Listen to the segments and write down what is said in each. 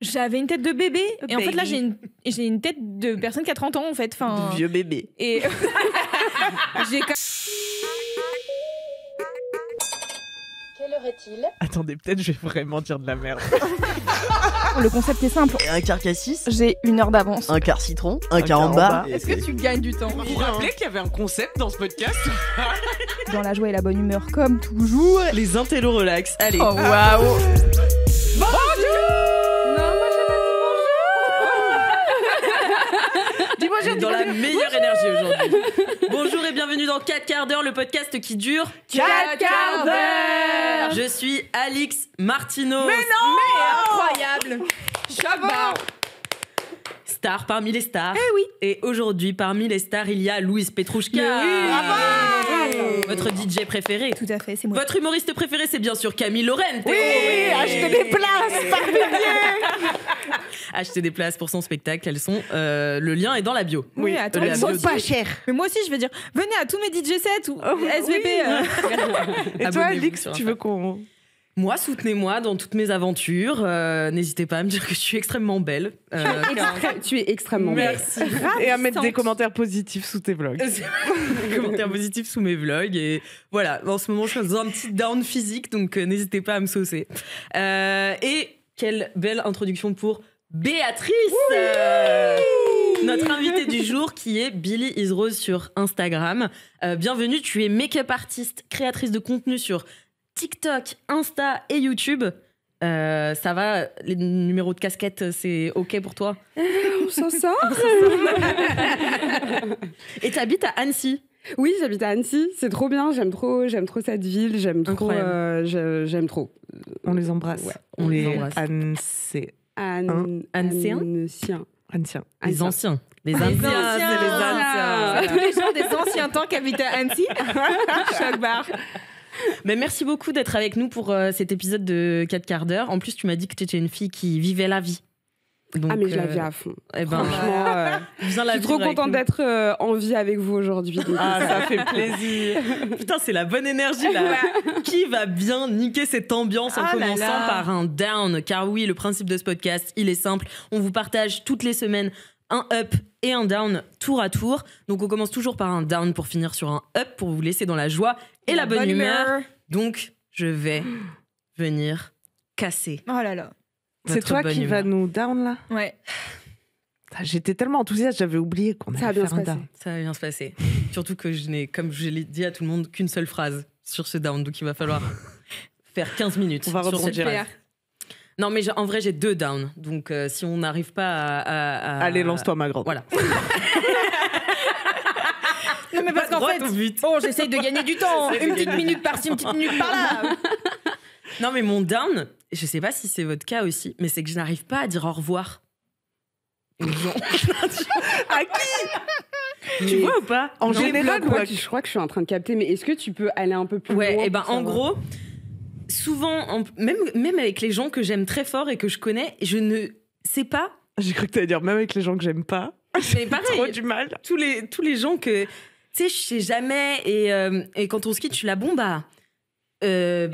J'avais une tête de bébé. Et en fait, là, j'ai une tête de personne qui a 30 ans, en fait. De vieux bébé. Et j'ai... Quelle heure est-il ? Attendez, peut-être je vais vraiment dire de la merde. Le concept est simple. Un quart cassis, J'ai 1 heure d'avance. un quart citron, un quart en bas. Est-ce que tu gagnes du temps? Vous vous rappelez qu'il y avait un concept dans ce podcast? Dans la joie et la bonne humeur, comme toujours. Les intellos relax. Allez. Oh, waouh! Non, moi j'ai pas dit bonjour! On est dans la meilleure énergie aujourd'hui. Bonjour et bienvenue dans 4 quarts d'heure, le podcast qui dure 4 quarts d'heure! Je suis Alix Martineau. Mais non! Mais incroyable! Chapeau! Star parmi les stars. Eh oui! Et aujourd'hui, parmi les stars, il y a Louise Petrouchka. Oui! Votre DJ préféré. Tout à fait, c'est moi. Votre humoriste préféré, c'est bien sûr Camille Laurent. Oui! Achetez des places par pitié! Achetez des places pour son spectacle, elles sont le lien est dans la bio. Oui, attends, la elles bio sont de- pas chères. Mais moi aussi, je vais dire, venez à tous mes DJ sets ou SVP. Et toi, Abonnez-vous Alix, sur tu Insta. veux qu'on... Moi, soutenez-moi dans toutes mes aventures. N'hésitez pas à me dire que je suis extrêmement belle. Tu es extrêmement belle. Merci. Et à mettre des Ravissante. commentaires positifs sous tes vlogs. Commentaires positifs sous mes vlogs. Et voilà, en ce moment, je suis dans un petit down physique, donc n'hésitez pas à me saucer. Et quelle belle introduction pour Béatrice, notre invitée du jour qui est Billy Is Rose sur Instagram. Bienvenue, tu es make-up artiste, créatrice de contenu sur TikTok, Insta et YouTube. Ça va, les numéros de casquette, c'est OK pour toi? On s'en sort. Et t'habites à Annecy. Oui, j'habite à Annecy. C'est trop bien. J'aime trop cette ville. J'aime trop. J'aime trop. On les embrasse. Ouais. On les embrasse. Ancéens. Ancien. Les anciens. Les Les anciens, anciens. c'est les anciens. Tous les gens des anciens temps qui habitent à Annecy. Choc barre. Mais merci beaucoup d'être avec nous pour cet épisode de 4 quarts d'heure. En plus, tu m'as dit que tu étais une fille qui vivait la vie. Donc, Ah mais je la vis à fond. Eh ben, Franchement, viens la je suis trop vivre avec contente nous. d'être en vie avec vous aujourd'hui. Donc, Ah, ça fait plaisir. Putain, c'est la bonne énergie là. Qui va bien niquer cette ambiance en Ah là commençant là. par un down? Car oui, le principe de ce podcast, il est simple. On vous partage toutes les semaines un up et un down tour à tour. Donc on commence toujours par un down pour finir sur un up pour vous laisser dans la joie et la bonne humeur. Donc je vais venir casser. Oh là là. C'est votre toi bonne qui humeur. vas nous down là? Ouais. Ah, j'étais tellement enthousiaste, j'avais oublié qu'on Ça va allait bien faire se un passer. down. Ça va bien se passer. Surtout que je n'ai, comme je l'ai dit à tout le monde, qu'une seule phrase sur ce down. Donc il va falloir faire 15 minutes. On va sur rebondir. cette phrase. Non, mais en vrai, j'ai 2 downs. Donc si on n'arrive pas à... Allez, lance-toi, ma grande. Voilà. Non mais parce qu'en Droit fait, au but. bon, j'essaye de gagner du temps. Une petite minute par-ci, une petite minute par-là. Non, mais mon down, je sais pas si c'est votre cas aussi, mais c'est que je n'arrive pas à dire au revoir aux gens. À qui? Tu vois ou pas? En Non, général, je ou crois à que- je crois que je suis en train de capter. Mais est-ce que tu peux aller un peu plus loin Ouais, et ben pour en savoir gros, souvent, même avec les gens que j'aime très fort et que je connais, je ne sais pas. J'ai cru que t'allais dire même avec les gens que j'aime pas. Mais pareil, Trop du mal. tous les gens que tu sais, je sais jamais, et quand on se quitte, je suis là, bon bah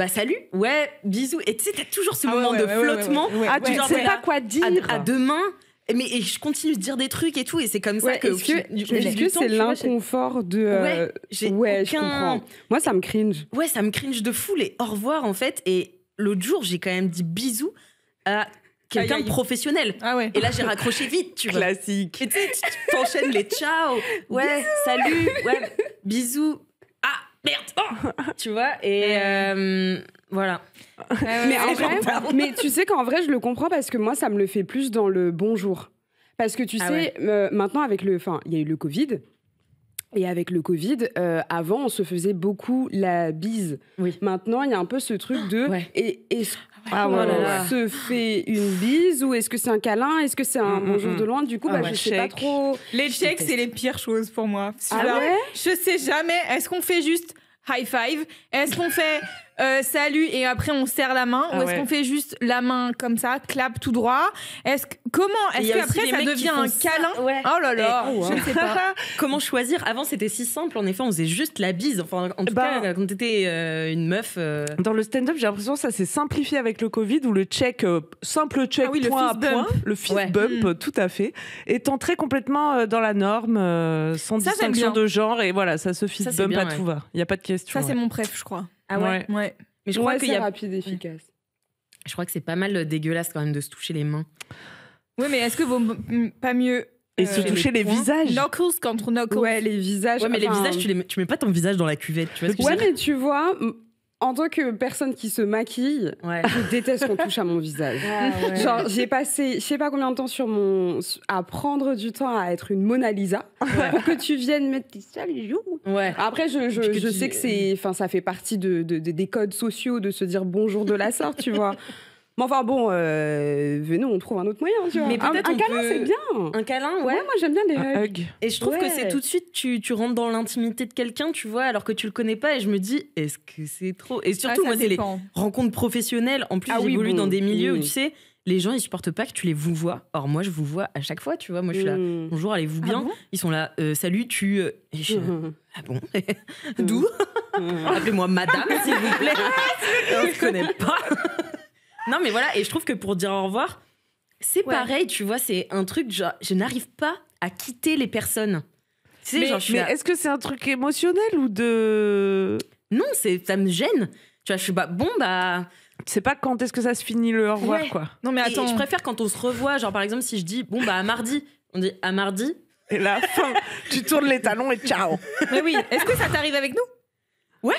salut, ouais, bisous, et tu sais, t'as toujours ce moment de flottement. Ah, tu genre, sais t'es pas là, quoi dire. à demain. Et je continue de dire des trucs et tout, et c'est comme ça Ouais, que est-ce que c'est l'inconfort de Ouais, j'ai ouais, je aucun- comprends. Moi, ça me cringe. Ouais, ça me cringe de fou les au revoir en fait. Et l'autre jour, j'ai quand même dit bisous à quelqu'un Aïe, aïe. de professionnel. Ah ouais. Et là, j'ai raccroché vite, tu vois. Classique. Et tu sais, tu t'enchaînes les ciao, ouais, salut, ouais, bisous. Ah, merde, oh tu vois. Et voilà. Mais en vrai, mais tu sais qu'en vrai, je le comprends parce que moi, ça me le fait plus dans le bonjour. Parce que tu Ah sais, maintenant, avec il y a eu le Covid. Et avec le Covid, avant, on se faisait beaucoup la bise. Oui. Maintenant, il y a un peu ce truc de... Ouais. Et est-ce Ah qu'on ouais, ouais, ouais. se fait une bise ou est-ce que c'est un câlin? Est-ce que c'est un bonjour de loin? Du coup, Ah bah, ouais. je sais pas Chèque. trop... Les checks, c'est les pires choses pour moi. Ah Genre, ouais? je sais jamais. Est-ce qu'on fait juste high five? Est-ce qu'on fait salut et après on serre la main, ou est-ce qu'on fait juste la main comme ça, clap tout droit? Est-ce qu'après ça devient un câlin? Oh là là, je ne sais pas. Comment choisir? Avant c'était si simple, en effet on faisait juste la bise, enfin en tout cas quand t'étais une meuf. Dans le stand-up j'ai l'impression que ça s'est simplifié avec le Covid, où le check, simple check point à point, le fist bump, tout à fait, est entré complètement dans la norme, sans distinction de genre, et voilà, ça se fist bump à tout va, il n'y a pas de question. Ça c'est mon préf je crois. Ah ouais. Ouais. Mais je crois qu'il y a rapide et efficace. Je crois que c'est pas mal dégueulasse quand même de se toucher les mains. Oui, mais est-ce que vaut pas mieux et se toucher les visages? Knuckles contre knuckles. Ouais, les visages. Ouais, mais les visages, tu mets pas ton visage dans la cuvette, tu vois ce que je veux dire? Mais tu vois, en tant que personne qui se maquille, je déteste qu'on touche à mon visage. Genre, j'ai passé, je sais pas combien de temps à prendre du temps à être une Mona Lisa pour que tu viennes mettre tes sales joues. Après, je sais que ça fait partie des codes sociaux de se dire bonjour de la sorte, tu vois. Mais enfin bon, venez, on trouve un autre moyen, tu vois. Mais peut-être un câlin, c'est bien. Un câlin, ouais. Moi, j'aime bien les hugs. Et je trouve que c'est tout de suite, tu rentres dans l'intimité de quelqu'un, tu vois, alors que tu le connais pas. Et je me dis, est-ce que c'est trop? Et surtout, moi, c'est les rencontres professionnelles. En plus, j'évolue dans des milieux où, tu sais, les gens, ils supportent pas que tu les vouvoies. Or, moi, je vous vois à chaque fois, tu vois. Moi, je suis là, bonjour, allez-vous bien? Bon, ils sont là, salut, tu... Ah bon? D'où? Appelez-moi madame, s'il vous plaît. Je connais pas. Non, mais voilà, et je trouve que pour dire au revoir, c'est pareil, tu vois, c'est un truc, genre, je n'arrive pas à quitter les personnes. Tu sais, mais est-ce que c'est un truc émotionnel ou de... Non, ça me gêne. Tu vois, je suis bon, tu sais pas quand est-ce que ça se finit le au revoir, quoi. Non, mais attends. Et je préfère quand on se revoit, genre par exemple, si je dis, bon, à mardi, on dit à mardi. Et là, fin, tu tournes les talons et ciao. Mais oui, est-ce que ça t'arrive avec nous? Ouais.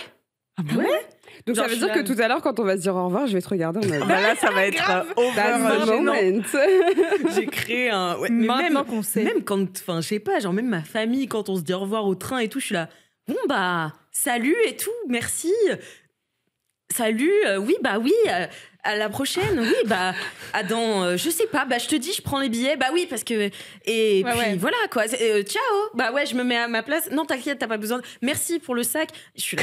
Ah bon? Ouais. Donc genre, ça veut dire que tout à l'heure, quand on va se dire au revoir, je vais te regarder en mode... là, ça va être over. J'ai créé un... Ouais, maintenant qu'on sait. Même quand... Enfin, je sais pas, genre même ma famille, quand on se dit au revoir au train et tout, je suis là, bon, salut et tout, merci. Salut, oui, à la prochaine, oui, dans, je sais pas, je te dis, je prends les billets, oui, parce que, et puis voilà, quoi, ciao, je me mets à ma place, non, t'inquiète, t'as pas besoin, merci pour le sac, je suis là.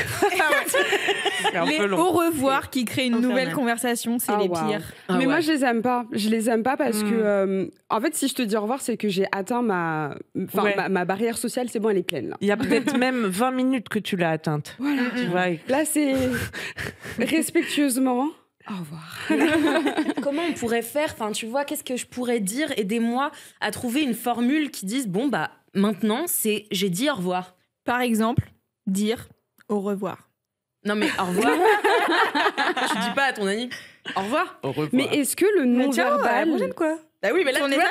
Les au revoir qui créent une nouvelle conversation, c'est les pires. Mais moi, je les aime pas parce que, en fait, si je te dis au revoir, c'est que j'ai atteint ma barrière sociale, c'est bon, elle est pleine, là. Il y a peut-être même 20 minutes que tu l'as atteinte. Voilà. Tu vois, là, c'est respectueusement. Au revoir. Comment on pourrait faire? Enfin, tu vois, qu'est-ce que je pourrais dire? Aidez-moi à trouver une formule qui dise, maintenant, j'ai dit au revoir. Par exemple, dire au revoir. Non, mais au revoir. Tu dis pas à ton ami au revoir. Au revoir. Mais est-ce que le non-verbal... à la prochaine, quoi. Bah oui, mais là, tu vois,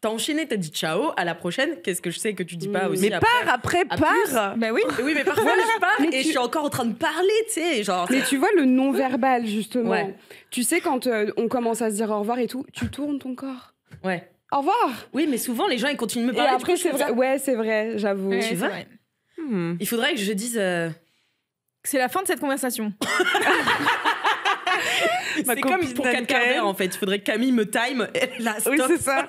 t'as enchaîné, t'as dit ciao, à la prochaine. Qu'est-ce que je sais que tu dis pas aussi? Mais après, pars. Bah oui. Oui, mais parfois, je pars et je suis encore en train de parler, tu sais, genre. Mais tu vois, le non-verbal, justement. Ouais. Tu sais, quand on commence à se dire au revoir et tout, tu tournes ton corps. Ouais. Au revoir. Oui, mais souvent, les gens, ils continuent de me parler. Et après, c'est vrai. Ouais, c'est vrai, j'avoue. Ouais, tu vois. Il faudrait que je dise... C'est la fin de cette conversation. C'est comme pour 4 quarts d'heure en fait. Il faudrait que Camille me time. Et là, stop. Oui, c'est ça.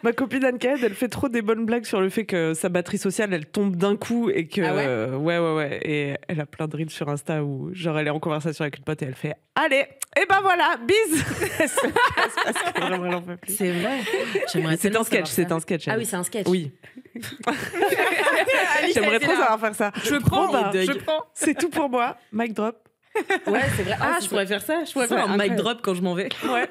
Ma copine Anne-Caed, elle fait trop des bonnes blagues sur le fait que sa batterie sociale, elle tombe d'un coup et que. Ah ouais. Ouais. Et elle a plein de reels sur Insta où, genre, elle est en conversation avec une pote et elle fait allez, et voilà, bise. Elle en peut plus. C'est vrai. C'est un sketch. Ah oui, c'est un sketch. Oui. J'aimerais trop savoir faire ça. Je prends. C'est tout pour moi. Mic drop. Ouais, c'est vrai. Je pourrais faire ça. Je pourrais faire un mic drop quand je m'en vais. Ouais.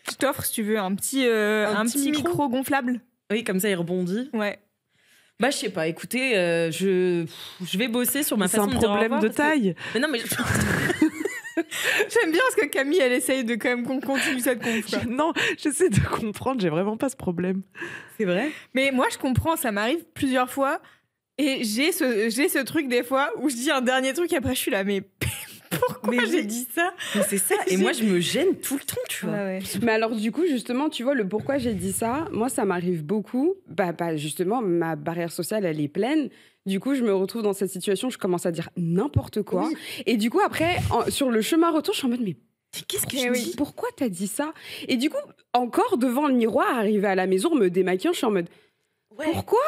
Je t'offre, si tu veux, un petit micro gonflable. Oui, comme ça, il rebondit. Ouais. Je sais pas. Écoutez, je vais bosser sur ma façon de dire au revoir. C'est un problème de taille. Mais non, mais... J'aime bien parce que Camille, elle essaye de quand même qu'on continue cette conf. Non, j'essaie de comprendre. J'ai vraiment pas ce problème. C'est vrai. Mais moi, je comprends. Ça m'arrive plusieurs fois. Et j'ai ce truc des fois où je dis un dernier truc et après, je suis là, mais... Pourquoi j'ai dit ça? Mais c'est ça. Et moi, je me gêne tout le temps, tu vois. Ouais. Mais alors, du coup, justement, tu vois, le pourquoi j'ai dit ça, moi, ça m'arrive beaucoup. Justement, ma barrière sociale, elle est pleine. Du coup, je me retrouve dans cette situation, je commence à dire n'importe quoi. Oui. Et du coup, après, sur le chemin retour, je suis en mode, mais qu'est-ce que je dis? Pourquoi t'as dit ça? Et du coup, encore devant le miroir, arrivé à la maison, me démaquillant, je suis en mode... Pourquoi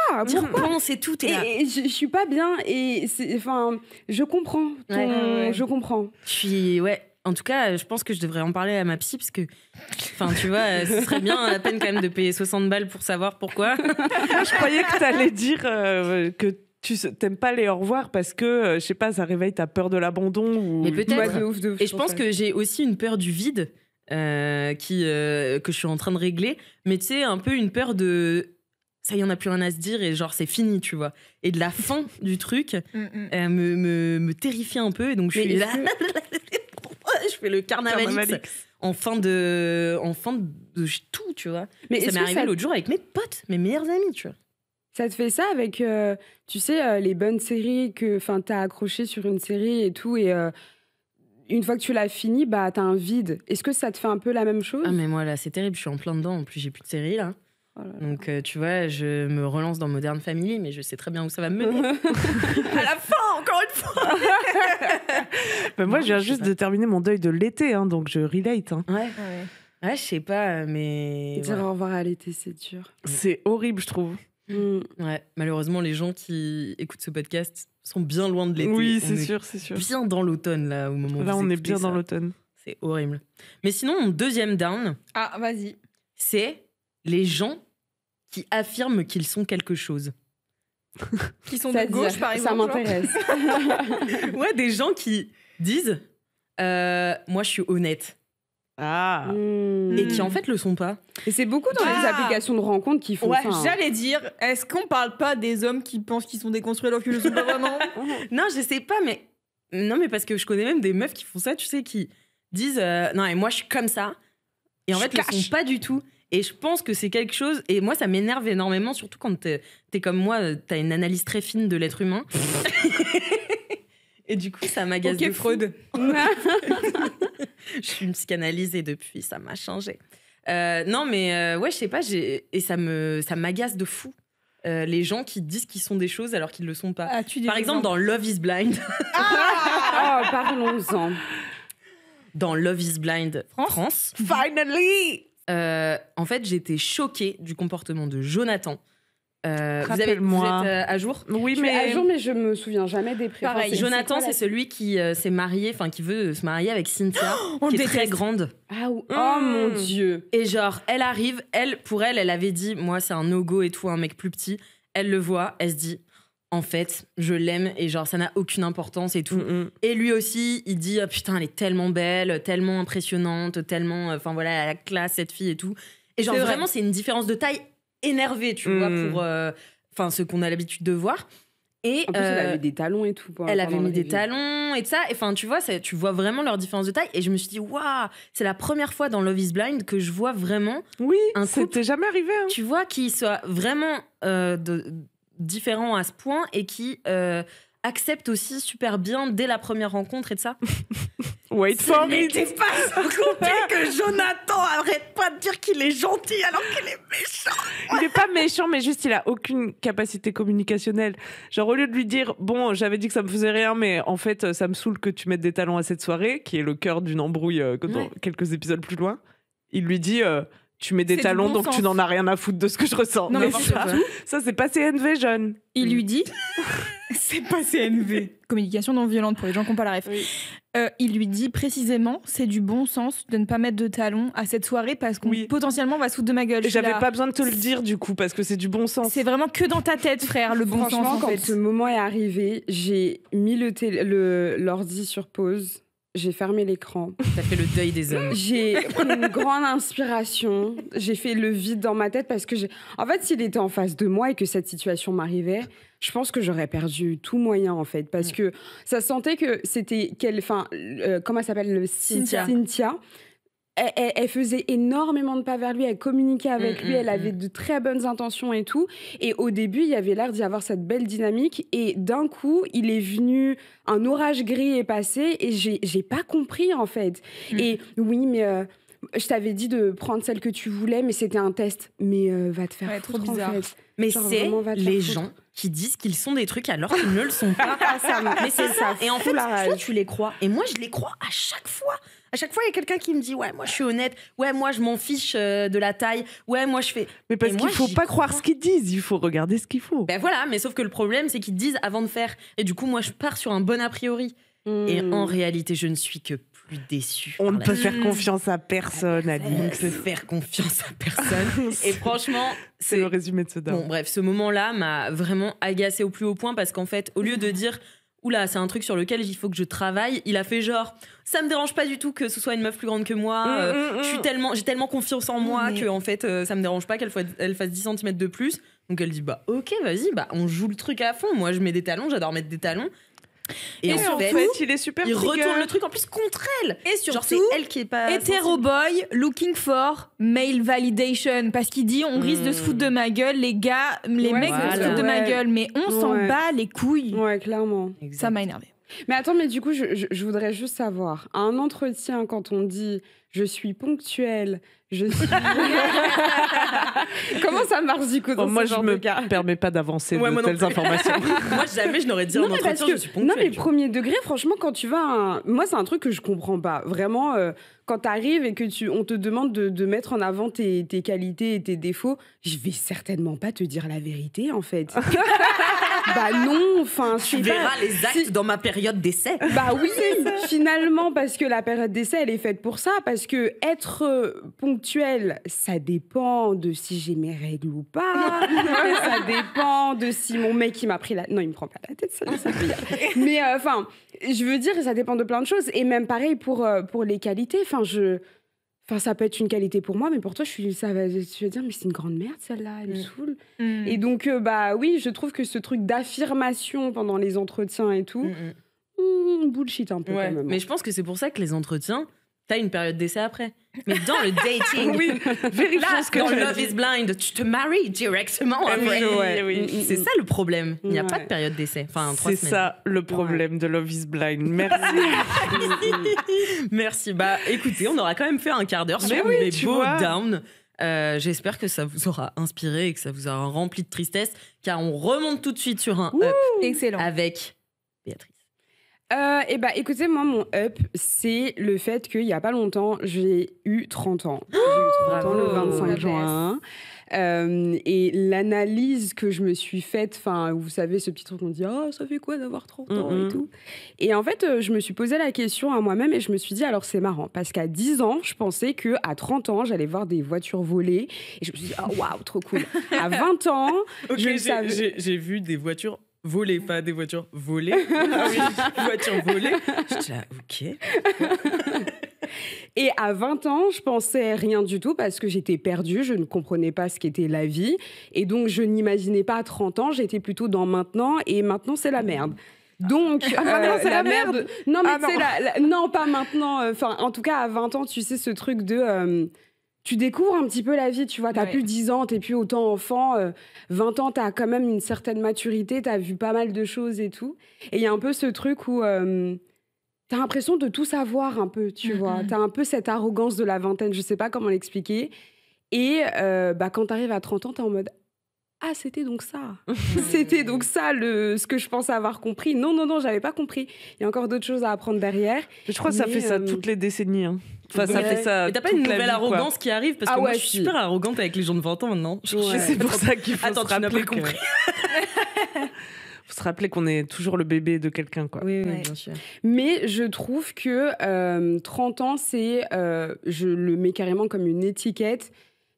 C'est tout. Et je suis pas bien. Et je comprends. Je comprends. En tout cas, je pense que je devrais en parler à ma psy parce que, tu vois, ce serait bien la peine quand même de payer 60 balles pour savoir pourquoi. Je croyais que t'allais dire que tu t'aimes pas les au revoir parce que, je sais pas, ça réveille ta peur de l'abandon ou... Mais peut-être. De ouf, et je pense que j'ai aussi une peur du vide que je suis en train de régler. Mais tu sais, un peu une peur de... Ça y en a plus rien à se dire et genre c'est fini, tu vois. Et de la fin du truc me terrifie un peu et donc je suis là... je fais le carnavalix en fin de tout, tu vois. Mais ça m'est arrivé l'autre jour avec mes potes, mes meilleurs amis, tu vois. Ça te fait ça avec, tu sais, les bonnes séries que t'as accroché sur une série et tout, et une fois que tu l'as fini, bah t'as un vide. Est-ce que ça te fait un peu la même chose? Ah mais moi là, c'est terrible, je suis en plein dedans. En plus, j'ai plus de série là. Oh là là. Donc tu vois, je me relance dans Modern Family, mais je sais très bien où ça va me mener. À la fin, encore une fois. Moi, je viens juste de terminer mon deuil de l'été, donc je relate. Ouais, je sais pas, mais... Dire au revoir à l'été, c'est dur. C'est horrible, je trouve. Ouais, malheureusement, les gens qui écoutent ce podcast sont bien loin de l'été. Oui, c'est sûr. Bien dans l'automne, là, au moment où là, vous on est bien ça. dans l'automne. C'est horrible. Mais sinon, mon deuxième down... Ah, vas-y. C'est les gens qui affirment qu'ils sont quelque chose. Qui sont de gauche, par exemple. Ça m'intéresse. Ouais, des gens qui disent moi, je suis honnête. Et qui en fait le sont pas. Et c'est beaucoup dans les applications de rencontres qui font ça. J'allais dire, est-ce qu'on parle pas des hommes qui pensent qu'ils sont déconstruits alors qu'ils le sont pas vraiment? Non, je sais pas, mais non, mais parce que je connais même des meufs qui font ça, tu sais, qui disent non, et moi je suis comme ça. Et en fait, ils le sont pas du tout. Et je pense que c'est quelque chose, et moi ça m'énerve énormément, surtout quand t'es comme moi, t'as une analyse très fine de l'être humain. Et du coup, ça m'agace de Freud. Je suis une psychanalyse et depuis, ça m'a changé. Non, mais ouais, je sais pas, et ça m'agace de fou. Les gens qui disent qu'ils sont des choses alors qu'ils le sont pas. Par exemple, dans Love is Blind. Parlons-en. Dans Love is Blind France. Finally! En fait, j'étais choquée du comportement de Jonathan. Vous êtes à jour? Oui, mais à jour, mais je me souviens jamais des préférences. Pareil, Jonathan, c'est celui qui s'est marié, enfin qui veut se marier avec Cynthia, qui est très grande. Oh mon Dieu. Et genre, elle arrive, pour elle avait dit, moi c'est un no-go et tout, un mec plus petit. Elle le voit, elle se dit, en fait, je l'aime et genre ça n'a aucune importance et tout. Et lui aussi, il dit, oh, putain, elle est tellement belle, tellement impressionnante, tellement, enfin voilà, elle a la classe cette fille et tout. Et genre vraiment, c'est une différence de taille énervée, tu vois, pour ce qu'on a l'habitude de voir. Et en plus, elle avait des talons et tout. Elle avait mis des talons et tout ça. Enfin, tu vois, tu vois vraiment leur différence de taille. Et je me suis dit, waouh, c'est la première fois dans Love is Blind que je vois vraiment un couple, c'était jamais arrivé. Tu vois, qui soit vraiment différent à ce point et qui accepte aussi super bien dès la première rencontre et de ça. Wait for me. C'est pas sans compter que Jonathan arrête pas de dire qu'il est gentil alors qu'il est méchant. Il est pas méchant, mais juste il a aucune capacité communicationnelle. Genre au lieu de lui dire bon, j'avais dit que ça me faisait rien, mais en fait ça me saoule que tu mettes des talons à cette soirée, qui est le cœur d'une embrouille dans quelques épisodes plus loin. Il lui dit tu mets des talons, donc tu n'en as rien à foutre de ce que je ressens. Non, mais ça c'est pas CNV, jeune. Il lui dit c'est pas CNV. Communication non violente pour les gens qui n'ont pas la ref. Il lui dit précisément, c'est du bon sens de ne pas mettre de talons à cette soirée parce qu'on potentiellement va se foutre de ma gueule. J'avais pas besoin de te le dire du coup parce que c'est du bon sens. C'est vraiment que dans ta tête, frère, le bon sens. Franchement, quand ce moment est arrivé, j'ai mis l'ordi sur pause. J'ai fermé l'écran. T'as fait le deuil des hommes. J'ai pris une grande inspiration. J'ai fait le vide dans ma tête parce que en fait, s'il était en face de moi et que cette situation m'arrivait, je pense que j'aurais perdu tout moyen en fait, parce que ça sentait que c'était comment elle s'appelle, Cynthia. Elle faisait énormément de pas vers lui, elle communiquait avec lui, elle avait de très bonnes intentions et tout. Et au début, il y avait l'air d'y avoir cette belle dynamique. Et d'un coup, il est venu, un orage gris est passé et j'ai pas compris en fait. Et oui, mais je t'avais dit de prendre celle que tu voulais, mais c'était un test. Mais va te faire foutre, trop bizarre. En fait. Mais genre, c'est les gens qui disent qu'ils sont des trucs alors qu'ils ne le sont pas. Mais c'est ça. Et en fait, tu les crois. Et moi, je les crois à chaque fois. À chaque fois, il y a quelqu'un qui me dit ouais, moi je suis honnête, ouais, moi je m'en fiche de la taille, ouais, moi je fais. Mais parce qu'il faut pas croire ce qu'ils disent, il faut regarder ce qu'il faut. Ben voilà, mais sauf que le problème, c'est qu'ils disent avant de faire. Et du coup, moi je pars sur un bon a priori. Et en réalité, je ne suis que plus déçue. On ne peut faire confiance à personne, Alix. On ne peut faire confiance à personne. Et franchement, c'est le résumé de ce down. Bon, bref, ce moment-là m'a vraiment agacée au plus haut point parce qu'en fait, au lieu de dire oula, c'est un truc sur lequel il faut que je travaille, il a fait genre ça me dérange pas du tout que ce soit une meuf plus grande que moi. J'ai tellement confiance en moi que en fait, ça me dérange pas qu'elle fasse 10 cm de plus. Donc elle dit bah ok, vas-y, bah on joue le truc à fond. Moi, je mets des talons, j'adore mettre des talons. Et en fait, il est super il retourne le truc en plus contre elle. Et surtout, genre, c'est elle qui est pas hétéro boy looking for male validation, parce qu'il dit on risque de se foutre de ma gueule, les gars, les mecs vont se foutre de ma gueule, mais on s'en bat les couilles. Ouais, clairement. Exact. Ça m'a énervé. Mais attends, mais du coup, je voudrais juste savoir, à un entretien, quand on dit je suis ponctuelle, je suis. Comment ça marche du coup dans moi, ce genre je me de cas permets pas d'avancer de telles informations. Moi, jamais je n'aurais dit en entretien, je suis ponctuelle. Non, mais premier degré, franchement, quand tu vas moi, c'est un truc que je comprends pas. Vraiment, quand t'arrives et que on te demande de mettre en avant tes qualités et tes défauts, je vais certainement pas te dire la vérité, en fait. Bah non, enfin, tu verras les actes dans ma période d'essai. Bah oui, finalement, parce que la période d'essai, elle est faite pour ça. Parce que être ponctuel, ça dépend de si j'ai mes règles ou pas. Ça dépend de si mon mec, il m'a pris la... Non, il me prend pas la tête, ça peut y aller. Mais enfin, je veux dire, ça dépend de plein de choses. Et même pareil pour les qualités. Enfin, ça peut être une qualité pour moi, mais pour toi, tu vas dire, mais c'est une grande merde, celle-là, elle me saoule. Et donc, bah oui, je trouve que ce truc d'affirmation pendant les entretiens et tout, bullshit un peu quand même. Mais je pense que c'est pour ça que les entretiens, t'as une période d'essai après. Mais dans le dating, dans Love is Blind, tu te maries directement après. Oui. C'est ça le problème. Il n'y a pas de période d'essai. Enfin, 3 semaines. C'est ça le problème de Love is Blind. Merci. Merci. Bah, écoutez, on aura quand même fait un quart d'heure sur les beaux downs. J'espère que ça vous aura inspiré et que ça vous aura rempli de tristesse, car on remonte tout de suite sur un up. Excellent. Avec Béatrice. Et bah écoutez, moi mon up, c'est le fait qu'il y a pas longtemps, j'ai eu 30 ans. J'ai eu 30 ans le 25 juin. Et l'analyse que je me suis faite, enfin, vous savez, ce petit truc qu'on dit, oh, ça fait quoi d'avoir 30 ans et tout. Et en fait, je me suis posé la question à moi-même et je me suis dit, alors c'est marrant, parce qu'à 10 ans, je pensais qu'à 30 ans, j'allais voir des voitures volées. Et je me suis dit, oh waouh, trop cool. À 20 ans, j'ai vu des voitures volées, pas des voitures volées. Voitures volées. J'étais là, ok. Et à 20 ans, je pensais rien du tout parce que j'étais perdue, je ne comprenais pas ce qu'était la vie. Et donc, je n'imaginais pas à 30 ans, j'étais plutôt dans maintenant, et maintenant, c'est la merde. Donc, maintenant, c'est la merde. Non, mais non, pas maintenant. Enfin, en tout cas, à 20 ans, tu sais, ce truc de... tu découvres un petit peu la vie, tu vois. T'as plus 10 ans, t'es plus autant enfant. 20 ans, t'as quand même une certaine maturité, t'as vu pas mal de choses et tout. Et il y a un peu ce truc où... t'as l'impression de tout savoir un peu, tu vois. T'as un peu cette arrogance de la vingtaine, je sais pas comment l'expliquer. Et quand t'arrives à 30 ans, t'es en mode « Ah, c'était donc ça. C'était donc ça ce que je pensais avoir compris. Non, j'avais pas compris. Il y a encore d'autres choses à apprendre derrière. » Je crois que ça fait ça toutes les décennies. Hein. Enfin, ça fait ça. Et t'as pas une nouvelle arrogance qui arrive? Parce que moi, je suis super arrogante avec les gens de 20 ans maintenant. C'est pour ça qu'il faut se rappeler compris. Faut se rappeler qu'on est toujours le bébé de quelqu'un, quoi. Oui, bien sûr. Mais je trouve que 30 ans, je le mets carrément comme une étiquette.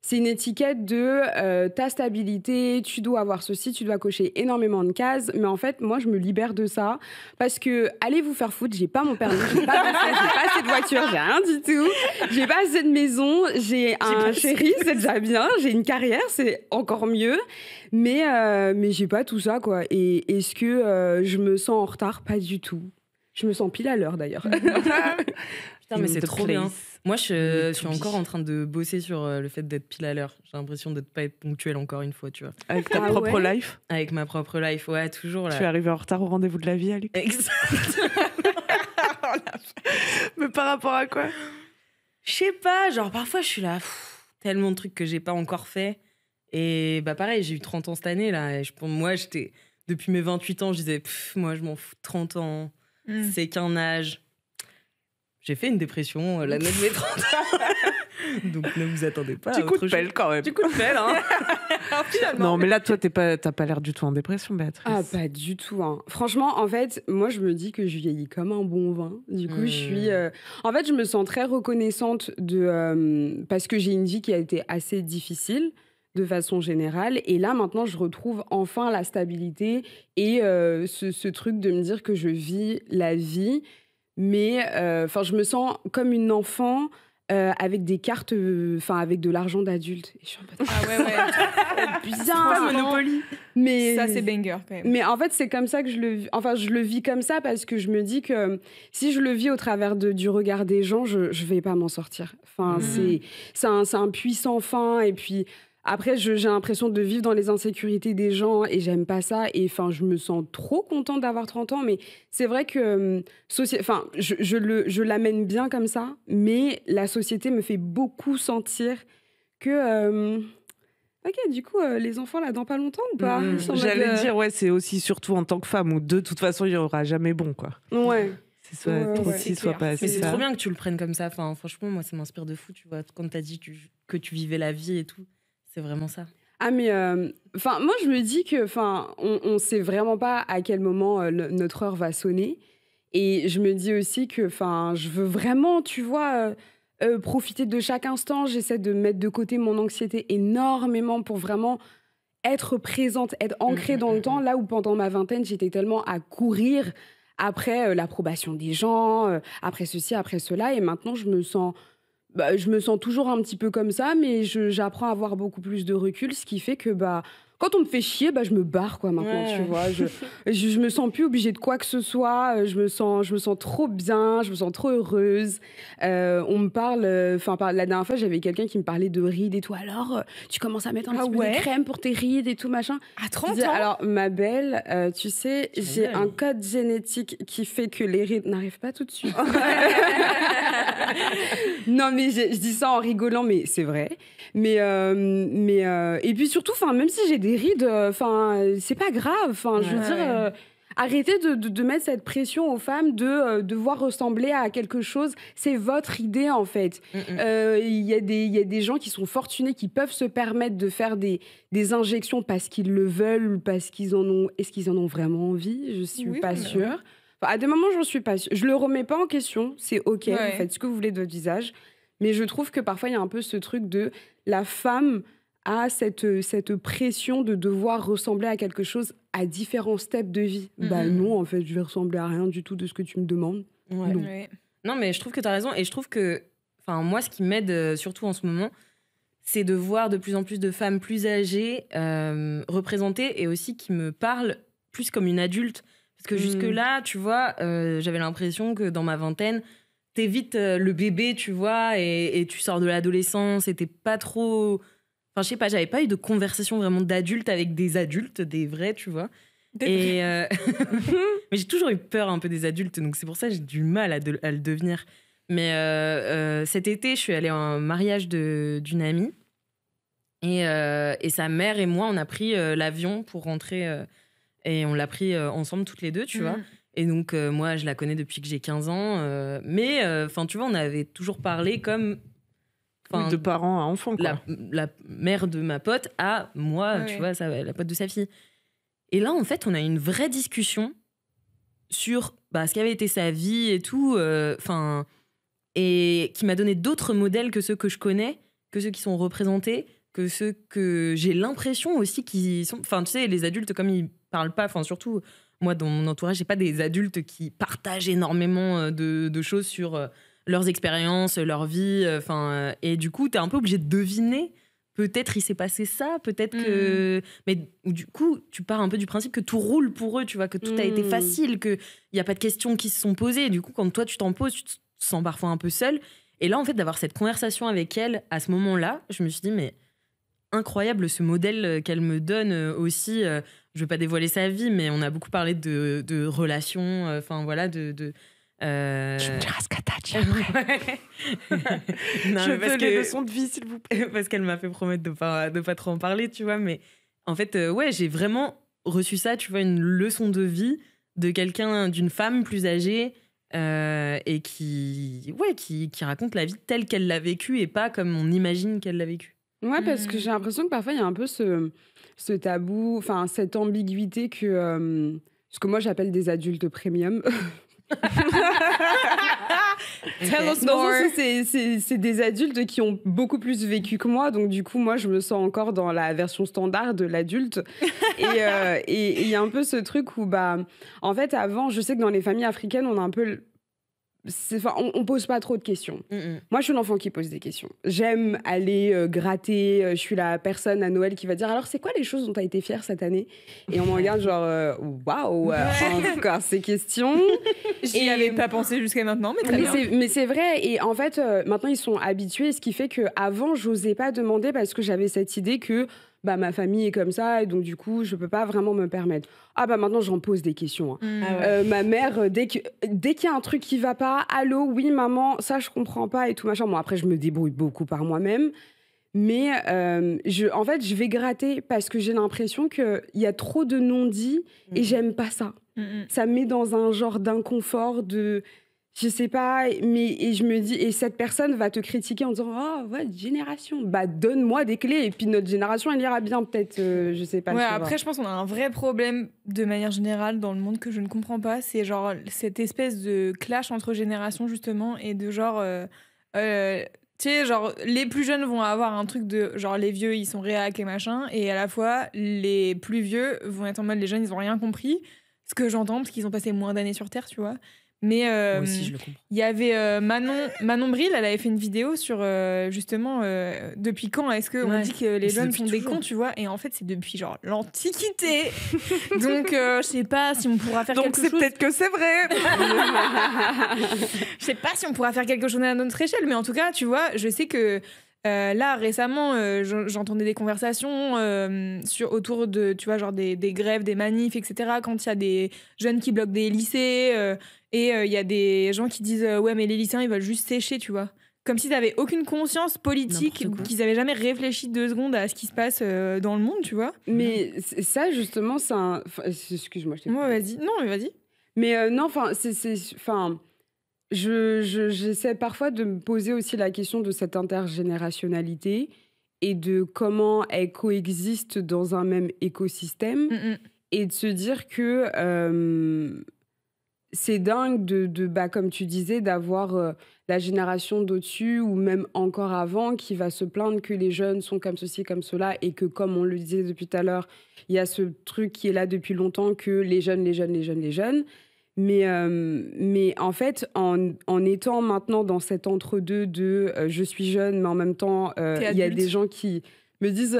C'est une étiquette de ta stabilité, tu dois avoir ceci, tu dois cocher énormément de cases. Mais en fait, moi, je me libère de ça parce que allez vous faire foutre, j'ai pas mon permis, j'ai pas assez de voiture, j'ai rien du tout. J'ai pas assez de maison, j'ai un chéri, c'est déjà bien. J'ai une carrière, c'est encore mieux. Mais j'ai pas tout ça, quoi. Et est-ce que je me sens en retard? Pas du tout. Je me sens pile à l'heure, d'ailleurs. Putain, mais c'est trop bien. Moi, je suis encore en train de bosser sur le fait d'être pile à l'heure. J'ai l'impression de ne pas être ponctuelle encore une fois, tu vois. Avec ta propre life? Avec ma propre life, ouais, toujours là. Tu es arrivée en retard au rendez-vous de la vie, Alix? Exactement. Mais par rapport à quoi? Je sais pas, genre parfois je suis là, tellement de trucs que j'ai pas encore fait. Et bah pareil, j'ai eu 30 ans cette année là. Et pour moi, depuis mes 28 ans, je disais, moi je m'en fous de 30 ans. C'est qu'un âge. j'ai fait une dépression l'année de mes 30 ans. Donc ne vous attendez pas. Petit coup de pelle quand même. Petit coup de pelle, hein. Non, mais là, toi, t'as pas l'air du tout en dépression, Béatrice. Ah, pas du tout. Hein. Franchement, en fait, moi, je me dis que je vieillis comme un bon vin. Du coup, je suis. En fait, je me sens très reconnaissante parce que j'ai une vie qui a été assez difficile de façon générale. Et là, maintenant, je retrouve enfin la stabilité et ce truc de me dire que je vis la vie. Mais je me sens comme une enfant avec des cartes, avec de l'argent d'adulte. Et je suis en mode, ah ouais. Bizarre. Monopoly. Mais ça, c'est banger quand même. Mais en fait, c'est comme ça que je le vis. Enfin, je le vis comme ça parce que je me dis que si je le vis au travers du regard des gens, je vais pas m'en sortir. Enfin, c'est un puits sans fin. Et puis après, j'ai l'impression de vivre dans les insécurités des gens et j'aime pas ça. Et je me sens trop contente d'avoir 30 ans. Mais c'est vrai que je l'amène bien comme ça. Mais la société me fait beaucoup sentir que... Ok, du coup, les enfants, là, dans pas longtemps ou pas J'allais dire, ouais, c'est aussi surtout en tant que femme où de toute façon, il n'y aura jamais bon, quoi. Ouais. C'est soit trop ci, soit pas assez. Mais c'est trop bien que tu le prennes comme ça. Enfin, franchement, moi, ça m'inspire de fou, tu vois. Quand t'as dit que tu vivais la vie et tout, c'est vraiment ça. Ah, mais moi, je me dis que on sait vraiment pas à quel moment notre heure va sonner. Et je me dis aussi que je veux vraiment, tu vois... profiter de chaque instant, j'essaie de mettre de côté mon anxiété énormément pour vraiment être présente, être ancrée dans le temps, là où pendant ma vingtaine, j'étais tellement à courir après l'approbation des gens, après ceci, après cela, et maintenant je me sens toujours un petit peu comme ça, mais j'apprends à avoir beaucoup plus de recul, ce qui fait que quand on me fait chier, je me barre, quoi, maintenant, tu vois. Je me sens plus obligée de quoi que ce soit. Je me sens trop bien, je me sens trop heureuse. On me parle... la dernière fois, j'avais quelqu'un qui me parlait de rides et tout. Alors, tu commences à mettre un petit peu de crème pour tes rides et tout, machin. À 30 ans? Alors, ma belle, tu sais, j'ai un code génétique qui fait que les rides n'arrivent pas tout de suite. Non, mais je dis ça en rigolant, mais c'est vrai. Et puis surtout, même si j'ai des rides, c'est pas grave. Je veux dire, arrêtez de mettre cette pression aux femmes de devoir ressembler à quelque chose. C'est votre idée, en fait. Il y a des gens qui sont fortunés, qui peuvent se permettre de faire des injections parce qu'ils le veulent, parce qu'ils en ont... Est-ce qu'ils en ont vraiment envie? Je suis pas sûre. À des moments, j'en suis pas sûre. Je le remets pas en question. C'est OK, vous faites ce que vous voulez de votre visage. Mais je trouve que parfois, il y a un peu ce truc de la femme a cette pression de devoir ressembler à quelque chose à différents steps de vie. Non, en fait, je vais ressembler à rien du tout de ce que tu me demandes. Non, mais je trouve que tu as raison. Et je trouve que, moi, ce qui m'aide surtout en ce moment, c'est de voir de plus en plus de femmes plus âgées représentées et aussi qui me parlent plus comme une adulte. Parce que jusque-là, tu vois, j'avais l'impression que dans ma vingtaine, t'es vite le bébé, tu vois, et tu sors de l'adolescence et t'es pas trop... Enfin, je sais pas, j'avais pas eu de conversation vraiment d'adulte avec des adultes, des vrais, tu vois. Mais j'ai toujours eu peur un peu des adultes, donc c'est pour ça que j'ai du mal à le devenir. Mais cet été, je suis allée à un mariage d'une amie. Et sa mère et moi, on a pris l'avion pour rentrer... et on l'a pris ensemble toutes les deux, tu vois. Et donc, moi, je la connais depuis que j'ai 15 ans. Mais, tu vois, on avait toujours parlé comme... de parents à enfants, quoi. La mère de ma pote à moi, tu vois, la pote de sa fille. Et là, en fait, on a eu une vraie discussion sur ce qu'avait été sa vie et tout. Et qui m'a donné d'autres modèles que ceux que je connais, que ceux qui sont représentés, que ceux que j'ai l'impression aussi qui sont... Enfin, tu sais, les adultes, comme ils parlent pas, surtout... Moi, dans mon entourage, j'ai pas des adultes qui partagent énormément de choses sur leurs expériences, leur vie. Et du coup, t'es un peu obligé de deviner. Peut-être il s'est passé ça, peut-être que... Mais du coup, tu pars un peu du principe que tout roule pour eux, tu vois, que tout a été facile, qu'il n'y a pas de questions qui se sont posées. Et du coup, quand toi, tu t'en poses, tu te sens parfois un peu seule. Et là, en fait, d'avoir cette conversation avec elle, à ce moment-là, je me suis dit, mais incroyable ce modèle qu'elle me donne aussi... je veux pas dévoiler sa vie, mais on a beaucoup parlé de relations, Tu me diras ce que t'as dit après. Je veux les leçons de vie, s'il vous plaît. Parce qu'elle m'a fait promettre de pas trop en parler, tu vois. Mais en fait, j'ai vraiment reçu ça, tu vois, une leçon de vie de quelqu'un, d'une femme plus âgée, et qui raconte la vie telle qu'elle l'a vécue et pas comme on imagine qu'elle l'a vécue. Ouais, parce que j'ai l'impression que parfois il y a un peu ce tabou, enfin cette ambiguïté que ce que moi j'appelle des adultes premium. Tell us more. C'est des adultes qui ont beaucoup plus vécu que moi, donc du coup moi je me sens encore dans la version standard de l'adulte et il y a un peu ce truc où en fait avant, je sais que dans les familles africaines on a un peu on pose pas trop de questions. Moi, je suis l'enfant qui pose des questions. J'aime aller gratter. Je suis la personne à Noël qui va dire alors, c'est quoi les choses dont tu as été fière cette année? Et on me regarde genre waouh, encore ces questions. J'y avais pas pensé jusqu'à maintenant, mais très bien. Mais c'est vrai. Et en fait, maintenant, ils sont habitués. Ce qui fait qu'avant, j'osais pas demander parce que j'avais cette idée que ma famille est comme ça et donc du coup je peux pas vraiment me permettre. Maintenant j'en pose des questions. Ma mère dès qu'il y a un truc qui va pas, allô, oui maman, ça je comprends pas et tout machin. Bon après je me débrouille beaucoup par moi-même, mais en fait je vais gratter parce que j'ai l'impression que il y a trop de non-dits et j'aime pas ça. Ça me met dans un genre d'inconfort de je sais pas, et je me dis, et cette personne va te critiquer en disant oh, votre génération, donne-moi des clés, et puis notre génération, elle ira bien, peut-être, je sais pas. Ouais, après, je pense qu'on a un vrai problème de manière générale dans le monde que je ne comprends pas. C'est genre cette espèce de clash entre générations, justement, et de genre. Tu sais, genre, les plus jeunes vont avoir un truc de genre, les vieux, ils sont réac et machin, et à la fois, les plus vieux vont être en mode les jeunes, ils ont rien compris. Ce que j'entends, parce qu'ils ont passé moins d'années sur Terre, tu vois. Mais moi aussi, je le comprends. Il y avait Manon Bril, elle avait fait une vidéo sur justement depuis quand est-ce qu'on dit que les jeunes sont des cons, tu vois, et en fait c'est depuis genre l'Antiquité. Donc je sais pas si on pourra faire quelque chose. Donc c'est peut-être que c'est vrai. Je sais pas si on pourra faire quelque chose à notre échelle, mais en tout cas, tu vois, je sais que là récemment j'entendais des conversations autour de, tu vois, genre des grèves, des manifs, etc. Quand il y a des jeunes qui bloquent des lycées et il y a des gens qui disent ouais mais les lycéens ils veulent juste sécher, tu vois, comme s'ils n'avaient aucune conscience politique, qu'ils n'avaient jamais réfléchi 2 secondes à ce qui se passe dans le monde, tu vois. Mais ça justement c'est un... Excuse-moi, je t'ai... Ouais, vas-y. Non mais vas-y. Mais non, enfin j'essaie parfois de me poser aussi la question de cette intergénérationnalité et de comment elle coexiste dans un même écosystème et de se dire que c'est dingue de comme tu disais, d'avoir la génération d'au-dessus ou même encore avant qui va se plaindre que les jeunes sont comme ceci, comme cela et que, comme on le disait depuis tout à l'heure, il y a ce truc qui est là depuis longtemps que les jeunes. Mais en fait, en étant maintenant dans cet entre-deux de je suis jeune, mais en même temps, il y a des gens qui me disent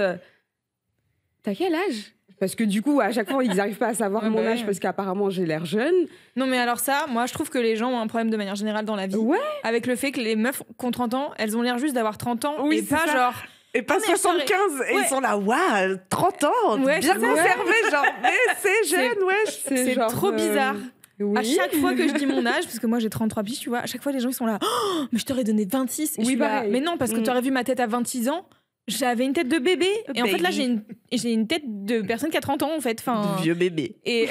t'as quel âge? Parce que du coup, à chaque fois, ils n'arrivent pas à savoir mon âge parce qu'apparemment, j'ai l'air jeune. Non, mais alors ça, moi, je trouve que les gens ont un problème de manière générale dans la vie. Ouais. Avec le fait que les meufs qui ont 30 ans, elles ont l'air juste d'avoir 30 ans et pas genre... Et pas 75, et ils sont là, waouh, 30 ans, bien conservé, genre, mais c'est jeune, c'est genre, trop bizarre. Oui. À chaque fois que je dis mon âge, parce que moi j'ai 33 piges, tu vois, à chaque fois les gens ils sont là, oh, mais je t'aurais donné 26. Et je suis là, mais non, parce que t'aurais vu ma tête à 26 ans, j'avais une tête de bébé. Et en fait là j'ai une tête de personne qui a 30 ans en fait. De vieux bébé. Et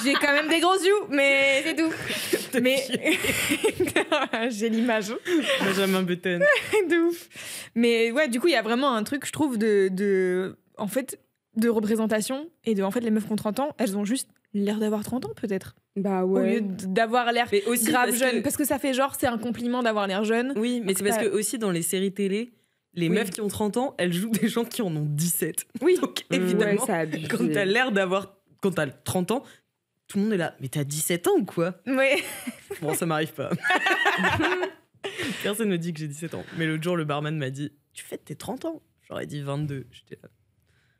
j'ai quand même des gros yeux, mais c'est tout. Mais j'ai l'image. Benjamin Button. De ouf. Mais ouais, du coup il y a vraiment un truc, je trouve, en fait, de représentation et en fait les meufs qui ont 30 ans, elles ont juste l'air d'avoir 30 ans peut-être. Bah ouais. Au lieu d'avoir l'air grave jeune. Parce que ça fait genre, c'est un compliment d'avoir l'air jeune. Oui, mais c'est parce que aussi dans les séries télé, les meufs qui ont 30 ans, elles jouent des gens qui en ont 17. Oui. Donc évidemment, ouais, quand t'as l'air d'avoir... Quand t'as 30 ans, tout le monde est là. Mais t'as 17 ans ou quoi? Oui. Bon, ça m'arrive pas. Personne me dit que j'ai 17 ans. Mais l'autre jour, le barman m'a dit, tu fêtes tes 30 ans? J'aurais dit 22. J'étais là.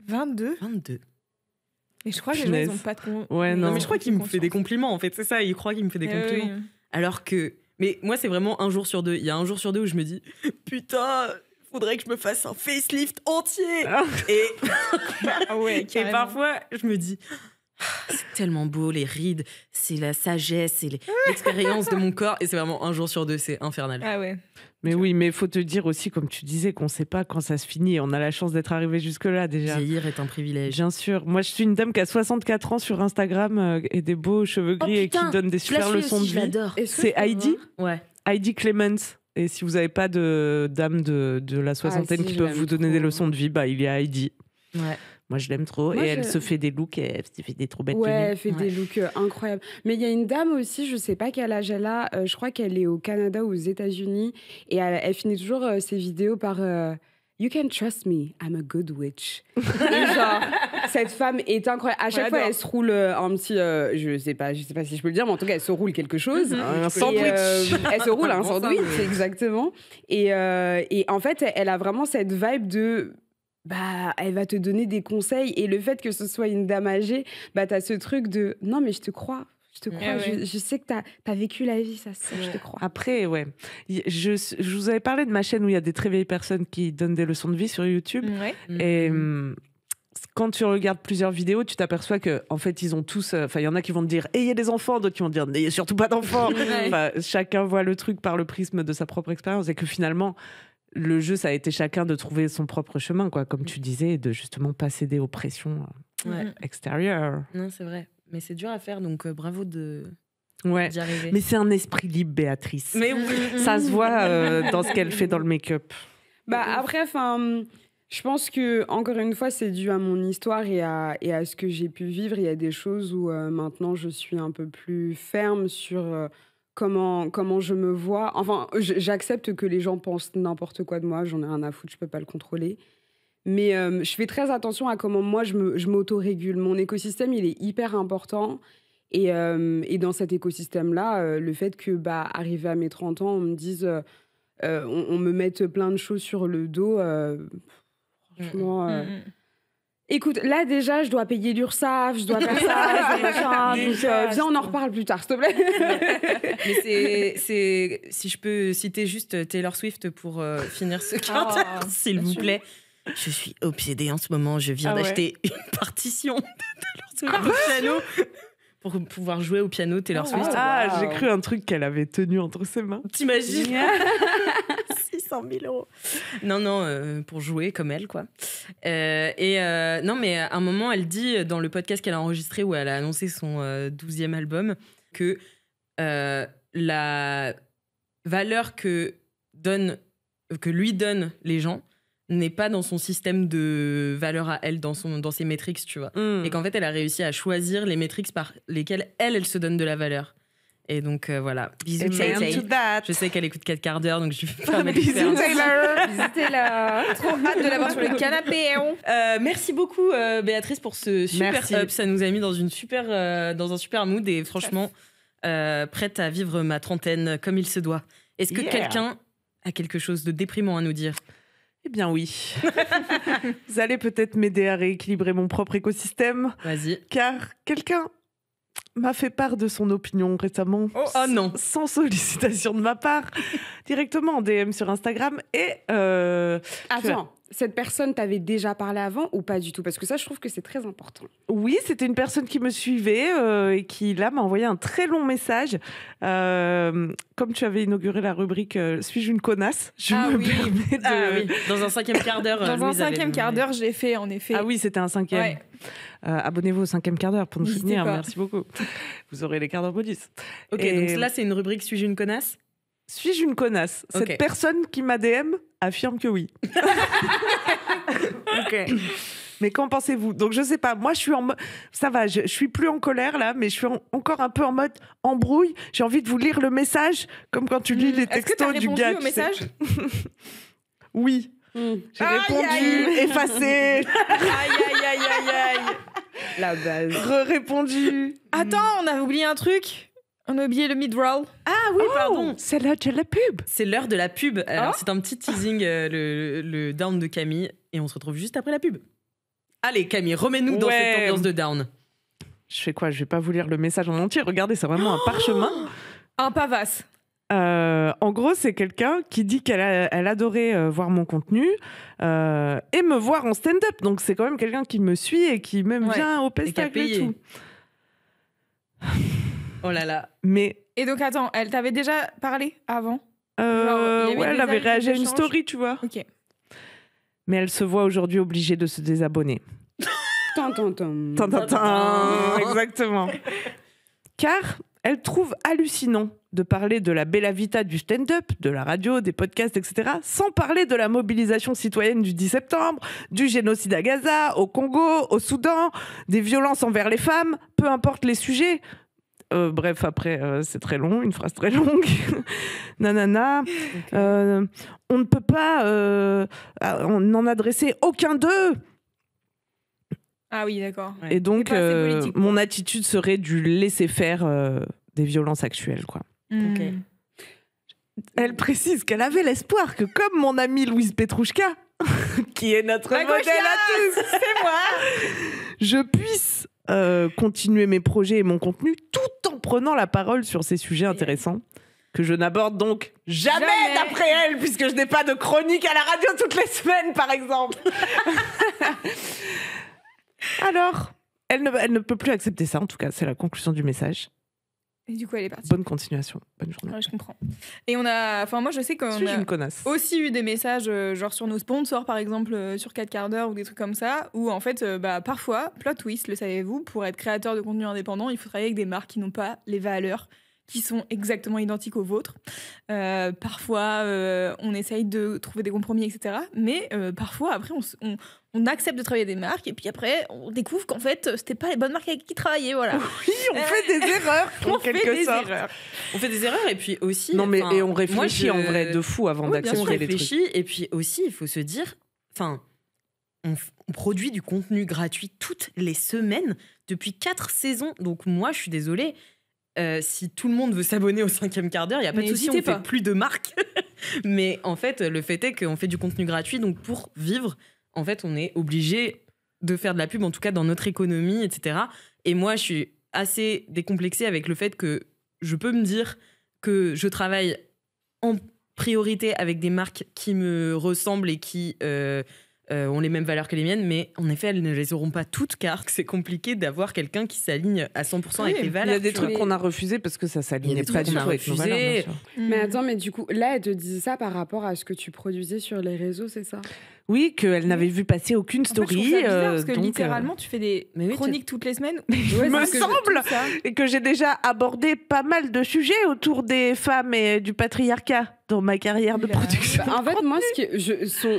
22? Mais je crois que les gens, ils ont pas trop... Ouais, non. Mais je crois qu'il me fait des compliments, en fait. C'est ça, il croit qu'il me fait des compliments. Oui. Alors que... Mais moi, c'est vraiment un jour sur deux. Il y a un jour sur deux où je me dis, putain, faudrait que je me fasse un facelift entier. Et parfois, je me dis, c'est tellement beau, les rides, c'est la sagesse, c'est l'expérience de mon corps. Et c'est vraiment 1 jour sur 2, c'est infernal. Ah ouais. Mais oui, mais il faut te dire aussi, comme tu disais, qu'on ne sait pas quand ça se finit. On a la chance d'être arrivé jusque-là déjà. Vieillir est un privilège. Bien sûr. Moi, je suis une dame qui a 64 ans sur Instagram et des beaux cheveux gris et qui donne des super leçons de vie. J'adore. C'est Heidi. Ouais. Heidi Clemens. Et si vous n'avez pas de dame de la soixantaine qui peuvent vous donner des leçons de vie, il y a Heidi. Ouais. Moi, je l'aime trop. Moi, elle se fait des looks, elle se fait des trop bêtes. Ouais, elle fait des looks incroyables. Mais il y a une dame aussi, je sais pas quel âge elle a, je crois qu'elle est au Canada ou aux États-Unis. Et elle finit toujours ses vidéos par You can trust me, I'm a good witch. Et genre, cette femme est incroyable. À chaque fois, elle se roule un petit. Je sais pas si je peux le dire, mais en tout cas, elle se roule quelque chose. Un sandwich. Elle se roule un sandwich, exactement. Et en fait, elle a vraiment cette vibe de. Elle va te donner des conseils, et le fait que ce soit une dame âgée, t'as ce truc de non mais je te crois, je sais que t'as vécu la vie, ça je te crois. Après je vous avais parlé de ma chaîne où il y a des très vieilles personnes qui donnent des leçons de vie sur YouTube, et quand tu regardes plusieurs vidéos, tu t'aperçois que en fait ils ont tous, il y en a qui vont te dire ayez des enfants, d'autres qui vont te dire n'ayez surtout pas d'enfants. Chacun voit le truc par le prisme de sa propre expérience, et que finalement le jeu, ça a été chacun de trouver son propre chemin, quoi, comme tu disais, de justement pas céder aux pressions extérieures. Non, c'est vrai. Mais c'est dur à faire, donc bravo d'y arriver. Mais c'est un esprit libre, Béatrice. Mais ça se voit dans ce qu'elle fait dans le make-up. Après, je pense que, encore une fois, c'est dû à mon histoire et à ce que j'ai pu vivre. Il y a des choses où maintenant je suis un peu plus ferme sur... Comment je me vois. Enfin, j'accepte que les gens pensent n'importe quoi de moi, j'en ai rien à foutre, je peux pas le contrôler. Mais je fais très attention à comment moi je m'autorégule. Mon écosystème, il est hyper important. Et dans cet écosystème-là, le fait que, arrivé à mes 30 ans, on me dise, on me mette plein de choses sur le dos, franchement... Écoute, là déjà, je dois payer l'URSSAF, je dois faire ça, viens, on en reparle plus tard, s'il te plaît. Mais si je peux citer juste Taylor Swift pour finir ce quart d'heure, s'il vous plaît. Je suis obsédée en ce moment, je viens d'acheter une partition de Taylor Swift au piano pour pouvoir jouer au piano Taylor Swift. J'ai cru un truc qu'elle avait tenu entre ses mains. T'imagines? 600 000 €. Non, pour jouer comme elle, quoi. Non, mais à un moment, elle dit dans le podcast qu'elle a enregistré où elle a annoncé son 12e album que la valeur que lui donnent les gens n'est pas dans son système de valeur à elle, dans ses métriques, tu vois. Et qu'en fait, elle a réussi à choisir les métriques par lesquelles elle se donne de la valeur. Et donc voilà, bisous Taylor. Je sais qu'elle écoute 4 quarts d'heure, donc je vais faire mes bisous Taylor. Bisous Taylor. Trop hâte de l'avoir sur le canapé. Merci beaucoup Béatrice pour ce super up. Ça nous a mis dans un super mood, et franchement prête à vivre ma trentaine comme il se doit. Est-ce que quelqu'un a quelque chose de déprimant à nous dire? Eh bien oui. Vous allez peut-être m'aider à rééquilibrer mon propre écosystème. Vas-y. Car quelqu'un m'a fait part de son opinion récemment. Oh non. Sans sollicitation de ma part, directement en DM sur Instagram. Et attends, cette personne t'avait déjà parlé avant ou pas du tout? Parce que ça, je trouve que c'est très important. Oui, c'était une personne qui me suivait et qui, là, m'a envoyé un très long message. Comme tu avais inauguré la rubrique Suis-je une connasse? Je me permets de... oui. Dans un 5e quart d'heure. Dans un 5e quart d'heure, je l'ai fait, en effet. Ah oui, c'était un 5e. Ouais. Abonnez-vous au 5e quart d'heure pour nous soutenir. Merci beaucoup. Vous aurez les quarts d'heure bonus. Ok, donc là, c'est une rubrique Suis-je une connasse? Suis-je une connasse? Cette personne qui m'a DM affirme que oui. Ok. Mais qu'en pensez-vous? Donc je sais pas, moi je suis en mode, ça va, je suis plus en colère là, mais je suis encore un peu en mode embrouille. J'ai envie de vous lire le message, comme quand tu lis les textos du gars. Est-ce que t'as répondu au message? Oui. J'ai répondu, effacé. Aïe. La base. Répondu. Attends, on a oublié un truc. On a oublié le mid-roll. Ah oui, pardon. C'est l'heure de la pub. C'est l'heure de la pub. Alors, c'est un petit teasing, le down de Camille. Et on se retrouve juste après la pub. Allez, Camille, remets-nous dans cette ambiance de down. Je fais quoi? Je vais pas vous lire le message en entier. Regardez, c'est vraiment un parchemin. Un pavasse. En gros, c'est quelqu'un qui dit qu'elle adorait voir mon contenu et me voir en stand-up. Donc, c'est quand même quelqu'un qui me suit et qui même vient au pestacle et tout. Oh là là. Mais... Et donc, attends, elle t'avait déjà parlé avant? Elle avait réagi à une story, tu vois. Ok. Mais elle se voit aujourd'hui obligée de se désabonner. Exactement. Car elle trouve hallucinant de parler de la bella vita du stand-up, de la radio, des podcasts, etc., sans parler de la mobilisation citoyenne du 10 septembre, du génocide à Gaza, au Congo, au Soudan, des violences envers les femmes, peu importe les sujets. Bref, après, c'est très long, une phrase très longue. Nanana. Okay. On ne peut pas en adresser aucun d'eux. Ah oui, d'accord. Et donc, mon attitude serait du laisser-faire des violences actuelles, quoi. Okay. Elle précise qu'elle avait l'espoir que, comme mon amie Louise Petrouchka, qui est notre modèle à tous, c'est moi, je puisse continuer mes projets et mon contenu tout en prenant la parole sur ces sujets intéressants que je n'aborde donc jamais d'après elle, puisque je n'ai pas de chronique à la radio toutes les semaines, par exemple. Alors, elle ne peut plus accepter ça, en tout cas, c'est la conclusion du message. Et du coup, elle est partie. Bonne continuation, bonne journée. Ouais, je comprends. Et moi, je sais qu'on a aussi eu des messages, genre sur nos sponsors, par exemple, sur 4 quarts d'heure ou des trucs comme ça, où en fait, parfois, plot twist, le savez-vous, pour être créateur de contenu indépendant, il faut travailler avec des marques qui n'ont pas les valeurs qui sont exactement identiques aux vôtres. Parfois, on essaye de trouver des compromis, etc. Mais parfois, après, on accepte de travailler des marques et puis après, on découvre qu'en fait, c'était pas les bonnes marques avec qui travailler, voilà. Oui, on fait des erreurs, en quelque sorte. On fait des erreurs et puis aussi... Non, mais et on réfléchit en vrai de fou avant d'accepter les trucs. Et puis aussi, il faut se dire... On produit du contenu gratuit toutes les semaines depuis 4 saisons. Donc moi, je suis désolée, si tout le monde veut s'abonner au 5e quart d'heure, il n'y a pas de souci, on ne fait plus de marques. Mais en fait, le fait est qu'on fait du contenu gratuit, donc pour vivre, en fait, on est obligé de faire de la pub, en tout cas dans notre économie, etc. Et moi, je suis assez décomplexée avec le fait que je peux me dire que je travaille en priorité avec des marques qui me ressemblent et qui... ont les mêmes valeurs que les miennes, mais en effet, elles ne les auront pas toutes, car c'est compliqué d'avoir quelqu'un qui s'aligne à 100% avec les valeurs. Il y a des trucs qu'on a refusés parce que ça s'alignait pas du tout avec nos valeurs, bien sûr. Mais attends, mais du coup, là, elle te disait ça par rapport à ce que tu produisais sur les réseaux, c'est ça? Oui, qu'elle n'avait vu passer aucune story. En fait, je trouve ça bizarre, parce que donc, littéralement, tu fais des chroniques toutes les semaines. Il me semble et que j'ai déjà abordé pas mal de sujets autour des femmes et du patriarcat dans ma carrière de production. En fait, moi,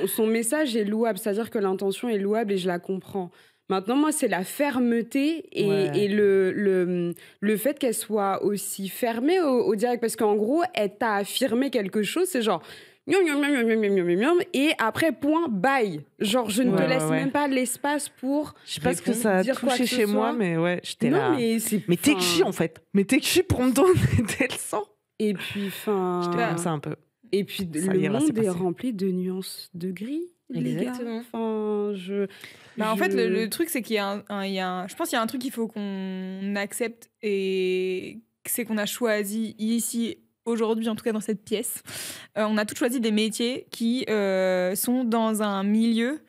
son message est louable, c'est-à-dire que l'intention est louable et je la comprends. Maintenant, moi, c'est la fermeté et le fait qu'elle soit aussi fermée au direct. Parce qu'en gros, elle t'a affirmé quelque chose, c'est genre... Et après, point, bye. Genre, je ne te laisse même pas l'espace pour. Je sais pas ce que ça a touché chez moi, mais ouais, j'étais là. Mais t'es qui, en fait? Mais t'es qui pour me donner des leçons? Et puis, enfin. J'étais comme ça un peu. Et puis, le monde est rempli de nuances de gris. Exactement. Enfin, en fait, le truc, c'est qu'il y a je pense qu'il y a un truc qu'il faut qu'on accepte, et c'est qu'on a choisi ici, aujourd'hui, en tout cas dans cette pièce, on a tous choisi des métiers qui sont dans un milieu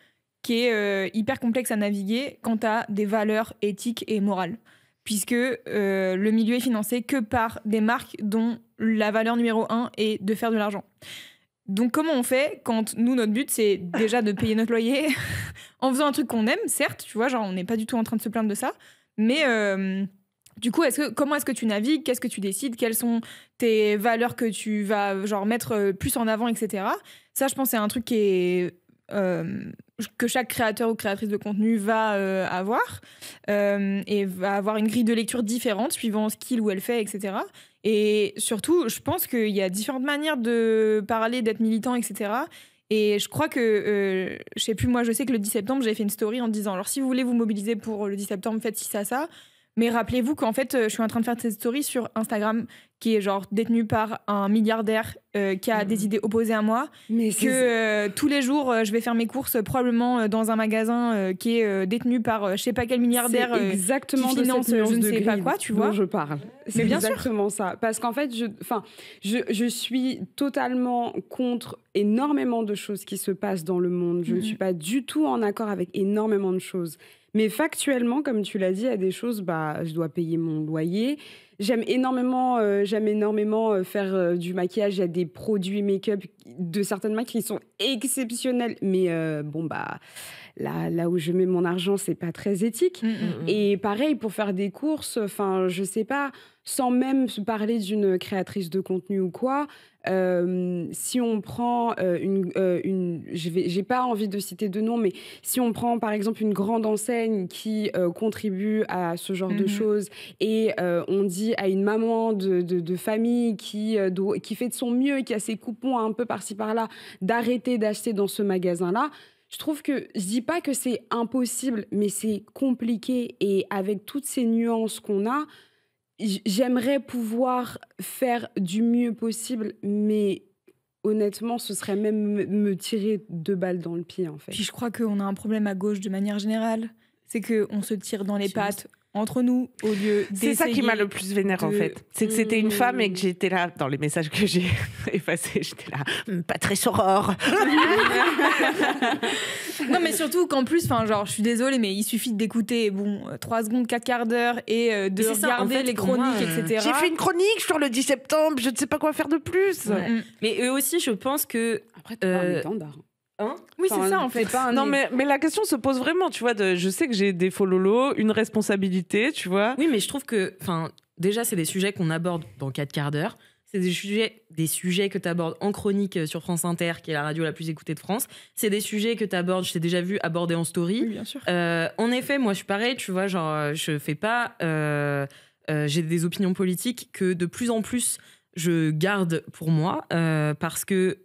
qui est hyper complexe à naviguer quant à des valeurs éthiques et morales. Puisque le milieu est financé que par des marques dont la valeur numéro 1 est de faire de l'argent. Donc comment on fait quand nous, notre but, c'est déjà de payer notre loyer en faisant un truc qu'on aime, certes, tu vois, genre on n'est pas du tout en train de se plaindre de ça, mais du coup, comment est-ce que tu navigues, qu'est-ce que tu décides, quelles sont tes valeurs que tu vas genre mettre plus en avant, etc. Ça, je pense, c'est un truc qui est que chaque créateur ou créatrice de contenu va avoir et va avoir une grille de lecture différente suivant ce qu'il ou elle fait, etc. Et surtout, je pense qu'il y a différentes manières de parler, d'être militant, etc. Et je crois que, je sais plus, moi je sais que le 10 septembre, j'avais fait une story en disant, alors si vous voulez vous mobiliser pour le 10 septembre, faites ci, ça, ça. Mais rappelez-vous qu'en fait, je suis en train de faire cette story sur Instagram, qui est genre détenu par un milliardaire qui a des idées opposées à moi, mais que tous les jours je vais faire mes courses probablement dans un magasin qui est détenu par je sais pas quel milliardaire exactement qui finance je ne sais pas quoi, tu vois. Je parle. C'est bien exactement ça. Parce qu'en fait, je suis totalement contre énormément de choses qui se passent dans le monde. Je ne suis pas du tout en accord avec énormément de choses. Mais factuellement, comme tu l'as dit, il y a des choses, je dois payer mon loyer. J'aime énormément faire du maquillage. Il y a des produits make-up de certaines marques qui sont exceptionnels. Mais là où je mets mon argent, c'est pas très éthique. Et pareil, pour faire des courses, je sais pas, sans même parler d'une créatrice de contenu ou quoi, si on prend j'ai pas envie de citer de nom, mais si on prend par exemple une grande enseigne qui contribue à ce genre de choses et on dit à une maman de famille qui fait de son mieux et qui a ses coupons un peu par-ci par-là d'arrêter d'acheter dans ce magasin-là, je trouve que, je dis pas que c'est impossible, mais c'est compliqué. Et avec toutes ces nuances qu'on a, j'aimerais pouvoir faire du mieux possible, mais honnêtement, ce serait même me tirer 2 balles dans le pied, en fait. Puis je crois qu'on a un problème à gauche de manière générale. C'est qu'on se tire dans les pattes entre nous au lieu d'essayer. C'est ça qui m'a le plus vénère en fait. C'est que c'était une femme et que j'étais là, dans les messages que j'ai effacés, j'étais là, pas très soror. Non mais surtout qu'en plus, je suis désolée, mais il suffit d'écouter 3 secondes, 4 quarts d'heure et de regarder les chroniques, etc. J'ai fait une chronique sur le 10 septembre, je ne sais pas quoi faire de plus. Mais eux aussi, je pense que... Après, t'as un étendard. Oui, c'est ça en fait. Non, mais la question se pose vraiment, tu vois. Je sais que j'ai des fololos, une responsabilité, tu vois. Oui, mais je trouve que, déjà, c'est des sujets qu'on aborde dans 4 quarts d'heure. C'est des sujets que tu abordes en chronique sur France Inter, qui est la radio la plus écoutée de France. C'est des sujets que tu abordes, je t'ai déjà vu aborder en story. Oui, bien sûr. En effet, moi, je suis pareil, tu vois, je fais pas. J'ai des opinions politiques que de plus en plus je garde pour moi parce que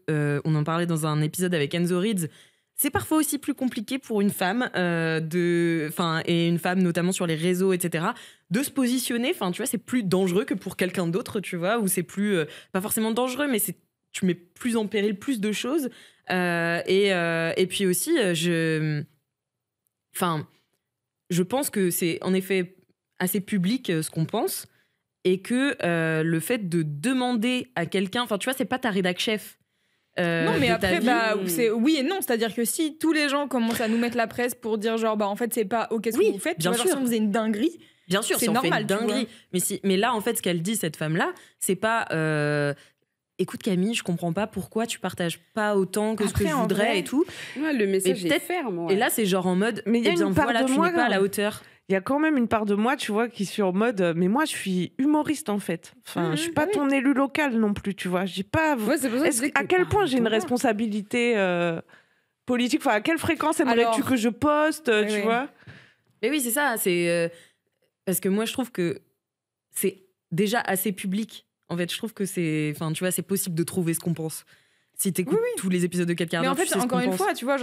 on en parlait dans un épisode avec Enzo Reeds. C'est parfois aussi plus compliqué pour une femme et une femme notamment sur les réseaux, etc., de se positionner. Tu vois, c'est plus dangereux que pour quelqu'un d'autre, tu vois, ou c'est plus pas forcément dangereux, mais tu mets plus en péril plus de choses. Et puis aussi, je pense que c'est en effet assez public ce qu'on pense. Et que le fait de demander à quelqu'un... tu vois, c'est pas ta rédac chef. Non, mais après, c'est oui et non. C'est-à-dire que si tous les gens commencent à nous mettre la presse pour dire en fait, c'est pas OK ce que vous faites, bien sûr. Si on faisait une dinguerie, bien sûr, c'est si on normal, fait une dinguerie. Mais là, en fait, ce qu'elle dit, cette femme-là, c'est pas... écoute Camille, je comprends pas pourquoi tu partages pas autant que ce que je voudrais et tout. Ouais, le message est ferme. Ouais. Et là, c'est genre en mode... Mais il y a une part de tu moi, n'es pas à la hauteur. Il y a quand même une part de moi, tu vois, qui suis en mode, mais moi, je suis humoriste, en fait. Je suis pas ton élu local non plus, tu vois. J'ai pas... à quel point j'ai une responsabilité politique? À quelle fréquence aimerais-tu que je poste, tu vois? Mais oui, c'est ça. C'est parce que moi, je trouve que c'est déjà assez public. En fait, je trouve que c'est... tu vois, c'est possible de trouver ce qu'on pense. Si t'écoutes tous les épisodes de 4 quarts d'heure, mais en fait, encore une fois, tu vois,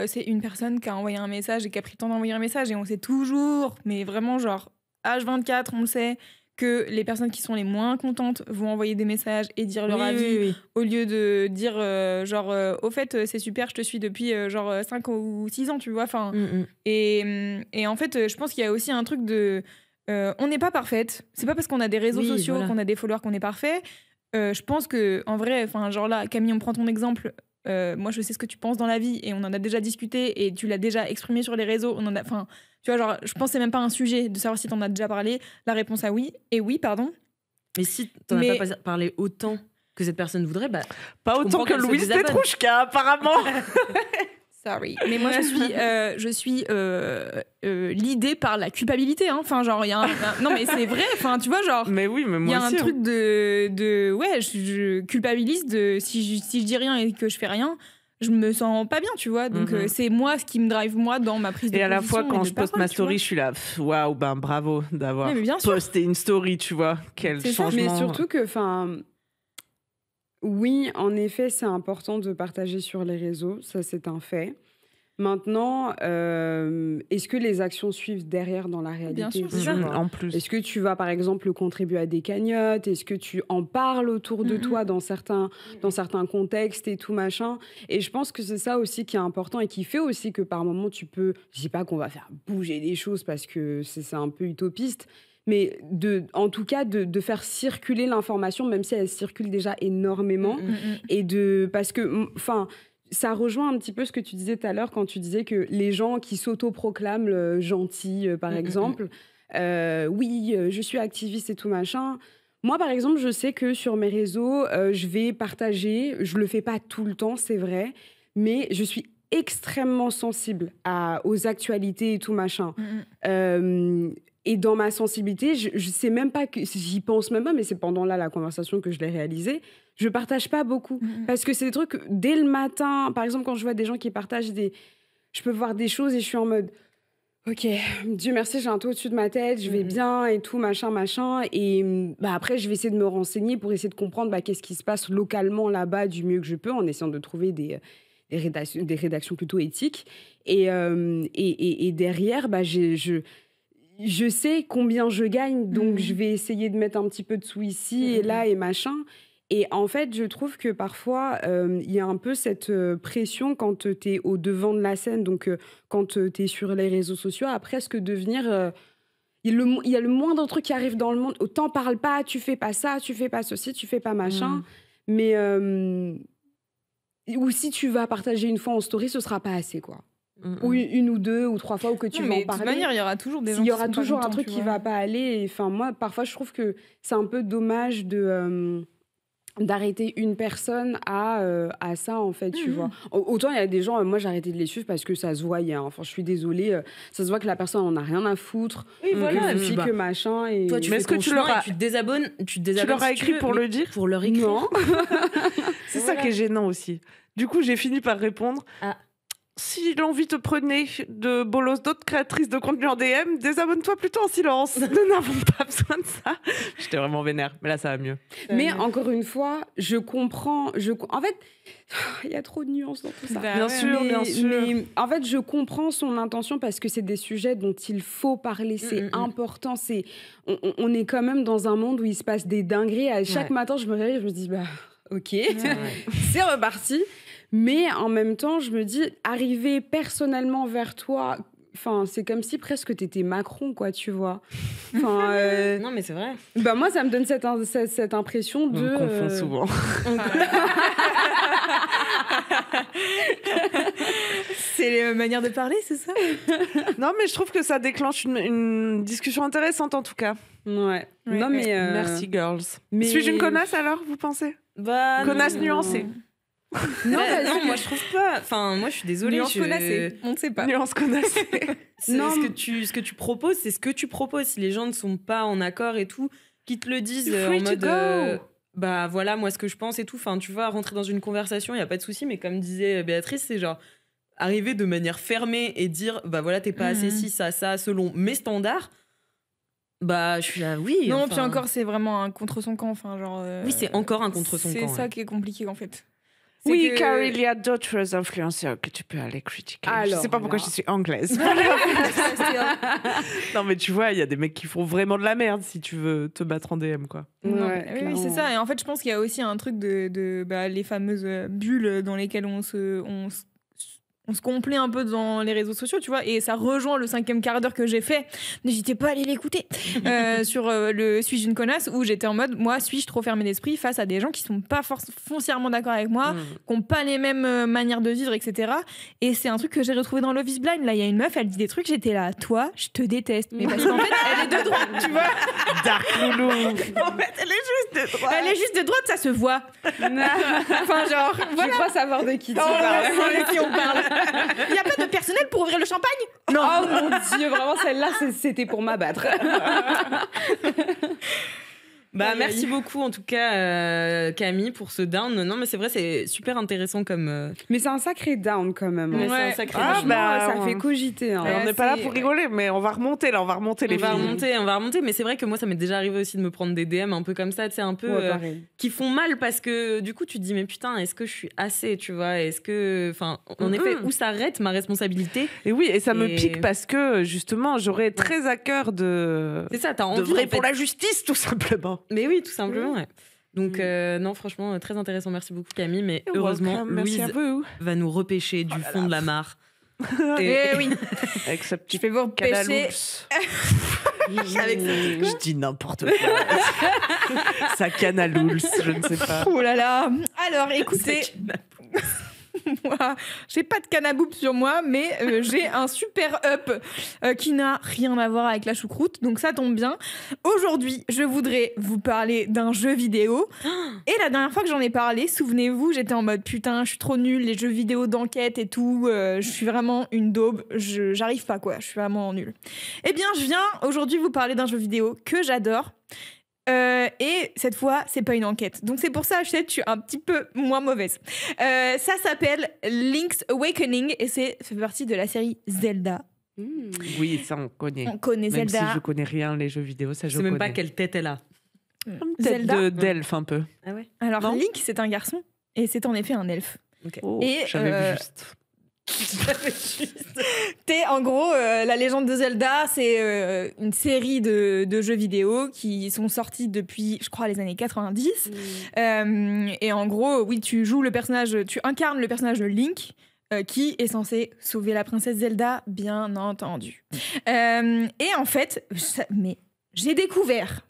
c'est une personne qui a envoyé un message et qui a pris le temps d'envoyer un message et on sait toujours, mais vraiment, H24, on le sait, que les personnes qui sont les moins contentes vont envoyer des messages et dire leur avis au lieu de dire, au fait, c'est super, je te suis depuis 5 ou 6 ans, tu vois. Et en fait, je pense qu'il y a aussi un truc de... on n'est pas parfaite. C'est pas parce qu'on a des réseaux sociaux, qu'on a des followers qu'on est parfait. Je pense que en vrai, là, Camille, on prend ton exemple. Moi, je sais ce que tu penses dans la vie et on en a déjà discuté et tu l'as déjà exprimé sur les réseaux. Tu vois, je pense que c'est même pas un sujet de savoir si t'en as déjà parlé. La réponse à oui et oui, pardon. Mais si t'en as pas parlé autant que cette personne voudrait, pas autant que Louise Petrouchka, apparemment. Sorry. Mais moi, je suis l'idée par la culpabilité. Il y a non, mais c'est vrai. Tu vois, Mais oui, mais moi il y a un truc de ouais, je culpabilise si je dis rien et que je fais rien, je me sens pas bien, tu vois. Donc, c'est moi ce qui me drive, moi, dans ma prise de position. Et à la fois, quand je poste ma story, je suis là, waouh, bravo d'avoir posté une story, tu vois. Quel changement. Mais surtout que, oui, en effet, c'est important de partager sur les réseaux, ça c'est un fait. Maintenant, est-ce que les actions suivent derrière dans la réalité? Bien sûr, c'est ça. En plus. Est-ce que tu vas, par exemple, contribuer à des cagnottes? Est-ce que tu en parles autour de toi dans certains contextes et tout machin? Et je pense que c'est ça aussi qui est important et qui fait aussi que par moment, tu peux... Je dis pas qu'on va faire bouger les choses parce que c'est un peu utopiste, mais en tout cas, de faire circuler l'information, même si elle circule déjà énormément. Parce que... ça rejoint un petit peu ce que tu disais tout à l'heure quand tu disais que les gens qui s'autoproclament gentils, par exemple, oui, je suis activiste et tout machin. Moi, par exemple, je sais que sur mes réseaux, je vais partager, je le fais pas tout le temps, c'est vrai, mais je suis extrêmement sensible aux actualités et tout machin. Et dans ma sensibilité, je sais même pas que j'y pense même pas, mais c'est pendant la conversation que je l'ai réalisée. Je partage pas beaucoup parce que c'est des trucs dès le matin. Par exemple, quand je vois des gens qui partagent je peux voir des choses et je suis en mode, ok, Dieu merci, j'ai un toit au-dessus de ma tête, je vais bien et tout machin. Et après, je vais essayer de me renseigner pour essayer de comprendre qu'est-ce qui se passe localement là-bas du mieux que je peux, en essayant de trouver des rédactions plutôt éthiques. Et derrière, je sais combien je gagne, donc je vais essayer de mettre un petit peu de sous ici et là et machin. Et en fait, je trouve que parfois, il y a un peu cette pression quand tu es au devant de la scène, donc quand tu es sur les réseaux sociaux, à presque devenir... il y a le moindre truc qui arrive dans le monde. T'en parles pas, tu fais pas ça, tu fais pas ceci, tu fais pas machin. Mais... ou si tu vas partager une fois en story, ce sera pas assez, quoi. Ou une ou deux ou trois fois, ou que tu vas en parler. De toute manière, il y aura toujours des gens il y aura toujours un truc qui va pas aller. Enfin, moi, parfois, je trouve que c'est un peu dommage d'arrêter une personne à ça, en fait, tu vois. Autant il y a des gens, moi j'ai arrêté de les suivre parce que ça se voyait, hein. Enfin, je suis désolée, ça se voit que la personne en a rien à foutre, que machin. Et... Toi, tu fais ton chemin et tu te désabonnes. Tu leur as écrit pour le dire? Pour leur écrire. Non. C'est ça qui est gênant aussi. Du coup, j'ai fini par répondre. Si l'envie te prenait de bolos d'autres créatrices de contenu en DM, désabonne-toi plutôt en silence. Nous n'avons pas besoin de ça. J'étais vraiment vénère, mais là, ça va mieux. Mais encore une fois, je comprends. En fait, il y a trop de nuances dans tout ça. Bien sûr. Mais en fait, je comprends son intention parce que c'est des sujets dont il faut parler. C'est important. On est quand même dans un monde où il se passe des dingueries. À chaque matin, je me réveille, je me dis, ok, c'est reparti. Mais en même temps, je me dis, arriver personnellement vers toi, c'est comme si presque t'étais Macron, quoi, tu vois. Non, mais c'est vrai. Moi, ça me donne cette impression de... On confond souvent. C'est les manières de parler, c'est ça? Non, mais je trouve que ça déclenche une discussion intéressante, en tout cas. Ouais. Non, mais... Merci, girls. Suis-je une connasse, alors, vous pensez? Connasse nuancée. Non, moi je trouve pas. Enfin, moi je suis désolée. Nuance connassée, on ne sait pas. Nuance connassée. Ce que tu proposes, c'est ce que tu proposes. Si les gens ne sont pas en accord et tout, qu'ils te le disent en mode. Voilà, moi ce que je pense et tout. Enfin, tu vois, rentrer dans une conversation, il n'y a pas de souci. Mais comme disait Béatrice, c'est genre arriver de manière fermée et dire voilà, t'es pas assez ci, ça, selon mes standards. Je suis là, oui. Non, puis encore, c'est vraiment un contre son camp. Oui, c'est encore un contre son camp. C'est ça qui est compliqué en fait. Oui, car il y a d'autres influenceurs que tu peux aller critiquer. Je sais pas pourquoi je suis anglaise. Non, mais tu vois, il y a des mecs qui font vraiment de la merde si tu veux te battre en DM, quoi. Oui, c'est ça. Et en fait, je pense qu'il y a aussi un truc de les fameuses bulles dans lesquelles on se complaît un peu dans les réseaux sociaux, tu vois, et ça rejoint le 5e quart d'heure que j'ai fait. N'hésitez pas à aller l'écouter sur le Suis-je une connasse, où j'étais en mode, moi, suis-je trop fermé d'esprit face à des gens qui sont pas foncièrement d'accord avec moi, qui ont pas les mêmes manières de vivre, etc. Et c'est un truc que j'ai retrouvé dans Love is Blind. Là, il y a une meuf, elle dit des trucs, j'étais là, toi, je te déteste. Mais parce qu'en fait, elle est de droite, tu vois. Dark Loulou. En fait, elle est juste de droite. Elle est juste de droite, ça se voit. Enfin, genre, voilà. Je crois savoir de qui tu parles. De qui on parle. Il n'y a pas de personnel pour ouvrir le champagne? Non. Oh mon Dieu, vraiment, celle-là, c'était pour m'abattre. Merci beaucoup en tout cas Camille pour ce down. Non mais c'est vrai, c'est super intéressant comme. Mais c'est un sacré down quand même. Ouais. C'est un sacré ça fait cogiter. Hein. On n'est pas là pour rigoler, mais on va remonter là, on va remonter les filles. On va remonter, mais c'est vrai que moi ça m'est déjà arrivé aussi de me prendre des DM un peu comme ça, tu sais, un peu qui font mal parce que du coup tu te dis mais putain, est-ce que je suis assez, tu vois, est-ce que, enfin, en effet, où s'arrête ma responsabilité? Et oui, et ça me pique parce que justement j'aurais très à cœur de. C'est ça, t'as envie de vrai pour la justice tout simplement. Mais oui, tout simplement. Ouais. Donc non, franchement, très intéressant. Merci beaucoup Camille. Mais heureusement, Louise va nous repêcher du fond de la mare. Oui. Avec sa petite. Je vais vous repêcher. Je dis n'importe quoi. Sa canne à louls, je ne sais pas. Oh là là. Alors, écoutez. Moi, j'ai pas de canne-à-boubs sur moi, mais j'ai un super up qui n'a rien à voir avec la choucroute, donc ça tombe bien. Aujourd'hui, je voudrais vous parler d'un jeu vidéo. Et la dernière fois que j'en ai parlé, souvenez-vous, j'étais en mode putain, je suis trop nulle, les jeux vidéo d'enquête et tout, je suis vraiment une daube, j'arrive pas quoi, je suis vraiment nulle. Eh bien, je viens aujourd'hui vous parler d'un jeu vidéo que j'adore. Et cette fois, c'est pas une enquête. Donc c'est pour ça, je suis un petit peu moins mauvaise. Ça s'appelle Link's Awakening et ça fait partie de la série Zelda. Oui, ça on connaît. On connaît même Zelda. Si je connais rien les jeux vidéo, ça je connais. Je sais même pas quelle tête elle a. Tête d'elfe un peu. Ah ouais. Alors Link, c'est un garçon et c'est en effet un elfe. Okay. Oh, et j'avais vu juste. T'es en gros la légende de Zelda, c'est une série de jeux vidéo qui sont sortis depuis, je crois, les années 90. Et en gros, oui, tu incarnes le personnage de Link. Qui est censé sauver la princesse Zelda, bien entendu. Et en fait, mais j'ai découvert,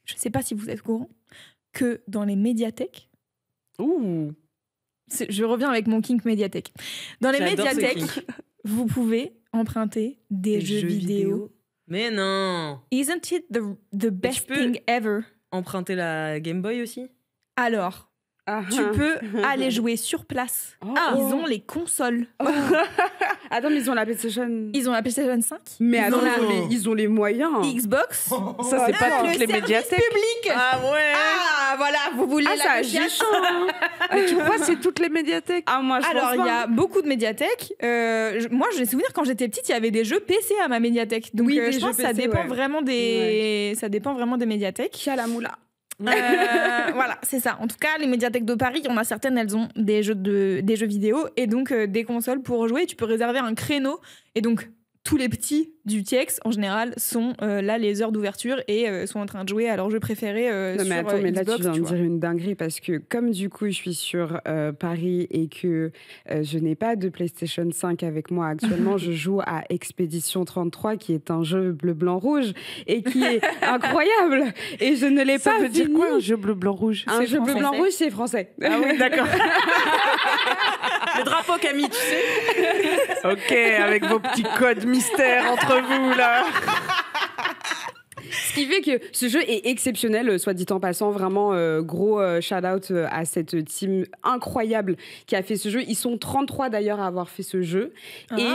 je sais pas si vous êtes au courant, que dans les médiathèques. Je reviens avec mon kink médiathèque. Dans les médiathèques, vous pouvez emprunter des jeux vidéo. Mais non! Isn't it the best thing ever? Emprunter la Game Boy aussi? Alors, tu peux aller jouer sur place. Ils ont les consoles. Attends, mais ils ont la PlayStation. Ils ont la PlayStation 5. Mais ils ont les moyens. Xbox. Ça, c'est pas toutes les médiathèques. Public. Ah ouais. Ah voilà, vous voulez la GIF. Mais tu crois c'est toutes les médiathèques? Moi, alors il y a beaucoup de médiathèques. Moi, j'ai souvenir quand j'étais petite, il y avait des jeux PC à ma médiathèque. Donc je pense que ça dépend vraiment ça dépend vraiment des médiathèques. Qui a la moula. Voilà, c'est ça. En tout cas, les médiathèques de Paris, il y en a certaines, elles ont des jeux vidéo et donc des consoles pour jouer. Tu peux réserver un créneau et donc tous les petits du TIEX, en général, sont là les heures d'ouverture et sont en train de jouer à leur jeu préféré non, mais attends, mais Xbox, là, tu viens de dire une dinguerie parce que comme du coup, je suis sur Paris et que je n'ai pas de PlayStation 5 avec moi actuellement, je joue à Expédition 33, qui est un jeu bleu-blanc-rouge et qui est incroyable. Et je ne l'ai pas fini. Ça veut dire quoi, un jeu bleu-blanc-rouge? Un jeu bleu-blanc-rouge, c'est français. Ah oui, d'accord. Le drapeau, Camille, tu sais. Ok, avec vos petits codes mystères entre vous, là. Ce qui fait que ce jeu est exceptionnel, soit dit en passant. Vraiment, gros shout-out à cette team incroyable qui a fait ce jeu. Ils sont 33 d'ailleurs à avoir fait ce jeu. Et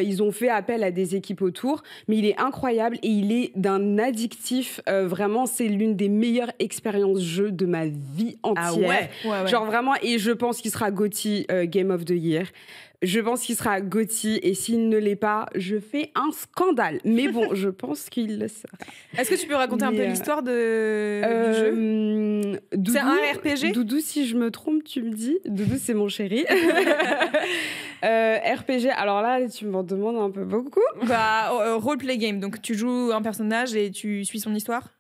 ils ont fait appel à des équipes autour. Mais il est incroyable et il est d'un addictif. Vraiment, c'est l'une des meilleures expériences jeu de ma vie entière. Ah ouais. Genre vraiment, et je pense qu'il sera GOTY Game of the Year. Je pense qu'il sera GOTY et s'il ne l'est pas, je fais un scandale. Mais bon, je pense qu'il le sera. Est-ce que tu peux raconter un peu l'histoire du jeu? Doudou, c'est un RPG? Doudou, si je me trompe, tu me dis. Doudou, c'est mon chéri. RPG, alors là, tu m'en demandes un peu beaucoup. Roleplay game, donc tu joues un personnage et tu suis son histoire?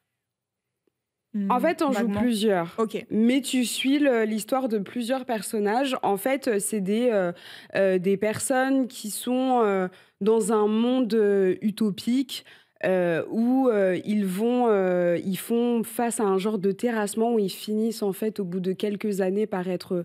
En fait, on joue plusieurs. Ok. Mais tu suis l'histoire de plusieurs personnages. En fait, c'est des personnes qui sont dans un monde utopique où ils font face à un genre de terrassement où ils finissent en fait au bout de quelques années par être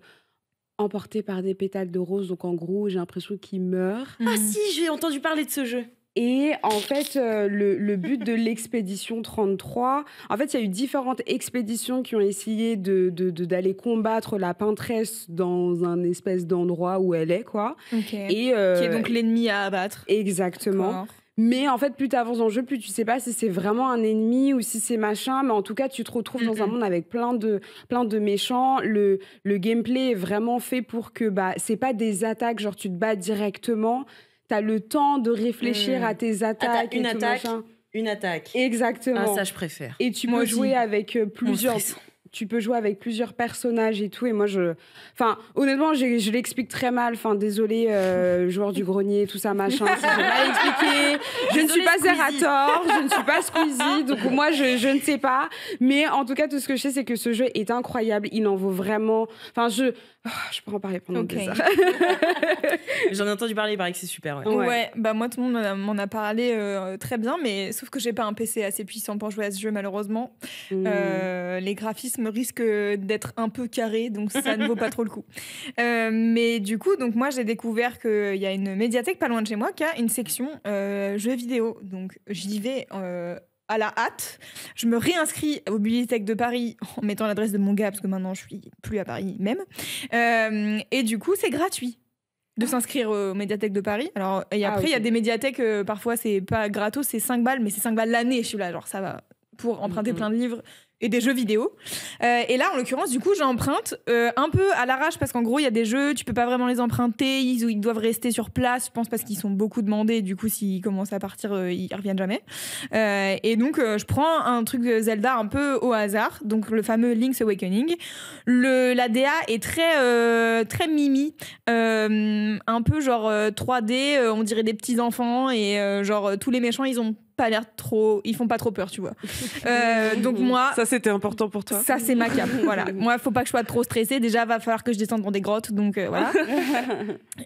emportés par des pétales de rose. Donc en gros, j'ai l'impression qu'ils meurent. Ah si, j'ai entendu parler de ce jeu. Et en fait, le but de l'expédition 33, en fait, il y a eu différentes expéditions qui ont essayé d'aller combattre la peintresse dans un espèce d'endroit où elle est, quoi. Okay. Et, qui est donc l'ennemi à abattre. Exactement. Mais en fait, plus tu avances dans le jeu, plus tu sais pas si c'est vraiment un ennemi ou si c'est machin. Mais en tout cas, tu te retrouves dans un monde avec plein de méchants. Le gameplay est vraiment fait pour que c'est pas des attaques, genre tu te bats directement. T'as le temps de réfléchir à tes attaques. Une attaque. Exactement. Ah, ça, je préfère. Et tu peux jouer avec plusieurs... Tu peux jouer avec plusieurs personnages et tout. Et moi, honnêtement, je l'explique très mal. Enfin, désolé, joueur du grenier, tout ça, machin. Si j'ai mal expliqué. Je ne suis pas Zerator, je ne suis pas Squeezie. Donc, moi, je ne sais pas. Mais en tout cas, tout ce que je sais, c'est que ce jeu est incroyable. Il en vaut vraiment... Enfin, je peux en parler pendant des heures. J'en ai entendu parler, il paraît que c'est super. Ouais, moi, tout le monde m'en a parlé très bien. Mais sauf que j'ai pas un PC assez puissant pour jouer à ce jeu, malheureusement. Les graphismes risque d'être un peu carré, donc ça ne vaut pas trop le coup. Mais du coup, donc moi j'ai découvert qu'il y a une médiathèque pas loin de chez moi qui a une section jeux vidéo. Donc j'y vais à la hâte. Je me réinscris aux bibliothèques de Paris en mettant l'adresse de mon gars parce que maintenant je suis plus à Paris même. Et du coup, c'est gratuit de s'inscrire aux médiathèques de Paris. Alors, et après, il y a des médiathèques, parfois c'est pas gratos, c'est 5 balles, mais c'est 5 balles l'année. Je suis là, genre ça va pour emprunter plein de livres et des jeux vidéo. Et là, en l'occurrence, du coup, j'emprunte un peu à l'arrache parce qu'en gros, il y a des jeux, tu peux pas vraiment les emprunter, ils doivent rester sur place, je pense, parce qu'ils sont beaucoup demandés. Du coup, s'ils commencent à partir, ils reviennent jamais. Et donc, je prends un truc de Zelda un peu au hasard, donc le fameux Link's Awakening. La DA est très mimi, un peu genre 3D, on dirait des petits enfants et genre tous les méchants, ils font pas trop peur, tu vois. Donc moi, ça c'était important pour toi. Ça c'est ma cape, voilà. Moi, faut pas que je sois trop stressée. Déjà, va falloir que je descende dans des grottes, donc voilà.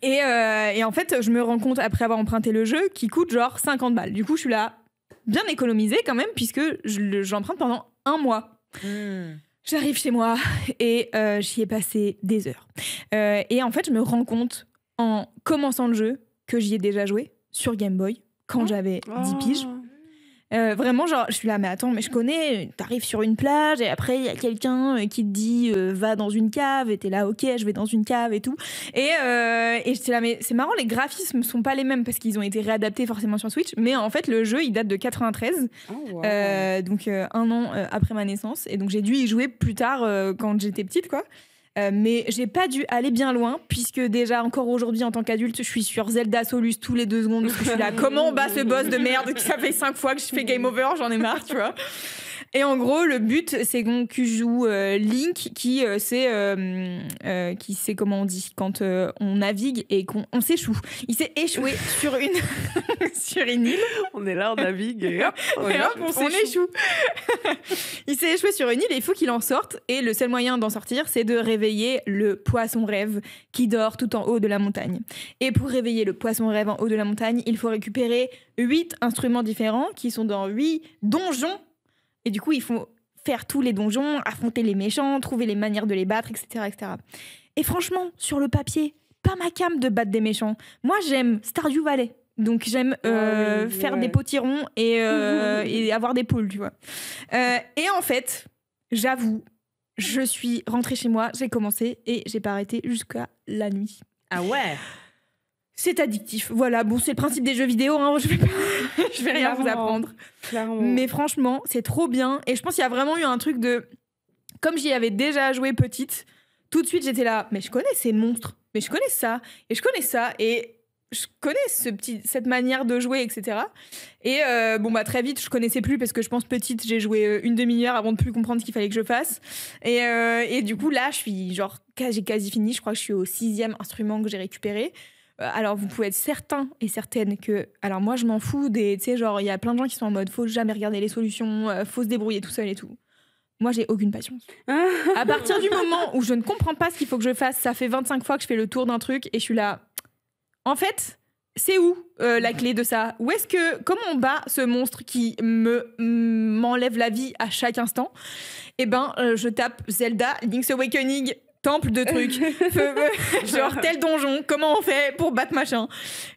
Et en fait, je me rends compte après avoir emprunté le jeu qui coûte genre 50 balles. Du coup, je suis là, bien économisée quand même, puisque j'emprunte pendant 1 mois. J'arrive chez moi et j'y ai passé des heures. Et en fait, je me rends compte en commençant le jeu que j'y ai déjà joué sur Game Boy quand j'avais 10 piges. Vraiment, genre, je suis là, mais attends, mais je connais, t'arrives sur une plage et après il y a quelqu'un qui te dit va dans une cave et t'es là, ok, je vais dans une cave et tout. Et j'étais là, mais c'est marrant, les graphismes sont pas les mêmes parce qu'ils ont été réadaptés forcément sur Switch, mais en fait, le jeu il date de 93, donc 1 an après ma naissance. Et donc j'ai dû y jouer plus tard quand j'étais petite, quoi. Mais j'ai pas dû aller bien loin puisque déjà encore aujourd'hui en tant qu'adulte je suis sur Zelda Solus tous les 2 secondes parce que je suis là, comment on bat ce boss de merde qui ça fait 5 fois que je fais game over, j'en ai marre, tu vois. Et en gros le but c'est qu'on joue Link qui sait comment on dit quand on navigue et qu'on s'échoue. Il s'est échoué sur une île. On est là, on navigue et hop, on échoue. Il s'est échoué sur une île et il faut qu'il en sorte. Et le seul moyen d'en sortir, c'est de réveiller le poisson rêve qui dort tout en haut de la montagne. Et pour réveiller le poisson rêve en haut de la montagne, il faut récupérer 8 instruments différents qui sont dans 8 donjons. Et du coup, il faut faire tous les donjons, affronter les méchants, trouver les manières de les battre, etc., etc. Et franchement, sur le papier, pas ma came de battre des méchants. Moi, j'aime Stardew Valley. Donc, j'aime faire des potirons et avoir des poules, tu vois. Et en fait, j'avoue, je suis rentrée chez moi, j'ai commencé et j'ai pas arrêté jusqu'à la nuit. Ah ouais. C'est addictif. Voilà, bon, c'est le principe des jeux vidéo, hein. Je vais rien vous apprendre. Clairement. Mais franchement, c'est trop bien. Et je pense qu'il y a vraiment eu un truc de... Comme j'y avais déjà joué petite, tout de suite, j'étais là, mais je connais ces monstres, mais je connais ça, et je connais ça, et je connais cette manière de jouer, etc. Et très vite, je connaissais plus parce que je pense petite, j'ai joué 1 demi-heure avant de plus comprendre ce qu'il fallait que je fasse. Et du coup, là, j'ai quasi fini. Je crois que je suis au 6e instrument que j'ai récupéré. Alors, vous pouvez être certains et certaines que... Alors, moi, je m'en fous des... Tu sais, genre, il y a plein de gens qui sont en mode faut jamais regarder les solutions, faut se débrouiller tout seul et tout. Moi, j'ai aucune patience. À partir du moment où je ne comprends pas ce qu'il faut que je fasse, ça fait 25 fois que je fais le tour d'un truc et je suis là... En fait, c'est où la clé de ça ? Comment on bat ce monstre qui m'enlève la vie à chaque instant ? Eh ben, je tape Zelda, Link's Awakening... temple de trucs, genre tel donjon, comment on fait pour battre machin.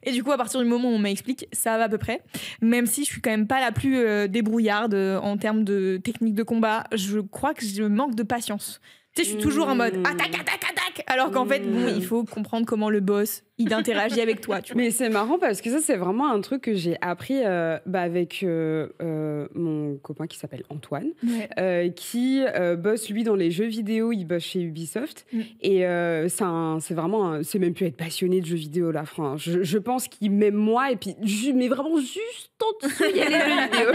Et du coup, à partir du moment où on m'explique, ça va à peu près. Même si je suis quand même pas la plus débrouillarde en termes de technique de combat, je crois que je manque de patience. Tu sais, je suis toujours en mode attaque, attaque, attaque, alors qu'en fait, il faut comprendre comment le boss il interagit avec toi. Tu vois. Mais c'est marrant parce que ça, c'est vraiment un truc que j'ai appris avec mon copain qui s'appelle Antoine, qui bosse, lui, dans les jeux vidéo. Il bosse chez Ubisoft. Et c'est vraiment... c'est même plus être passionné de jeux vidéo, là. Enfin, je pense qu'il m'aime moi. Et puis, mais vraiment, juste en dessous, il y a les jeux vidéo.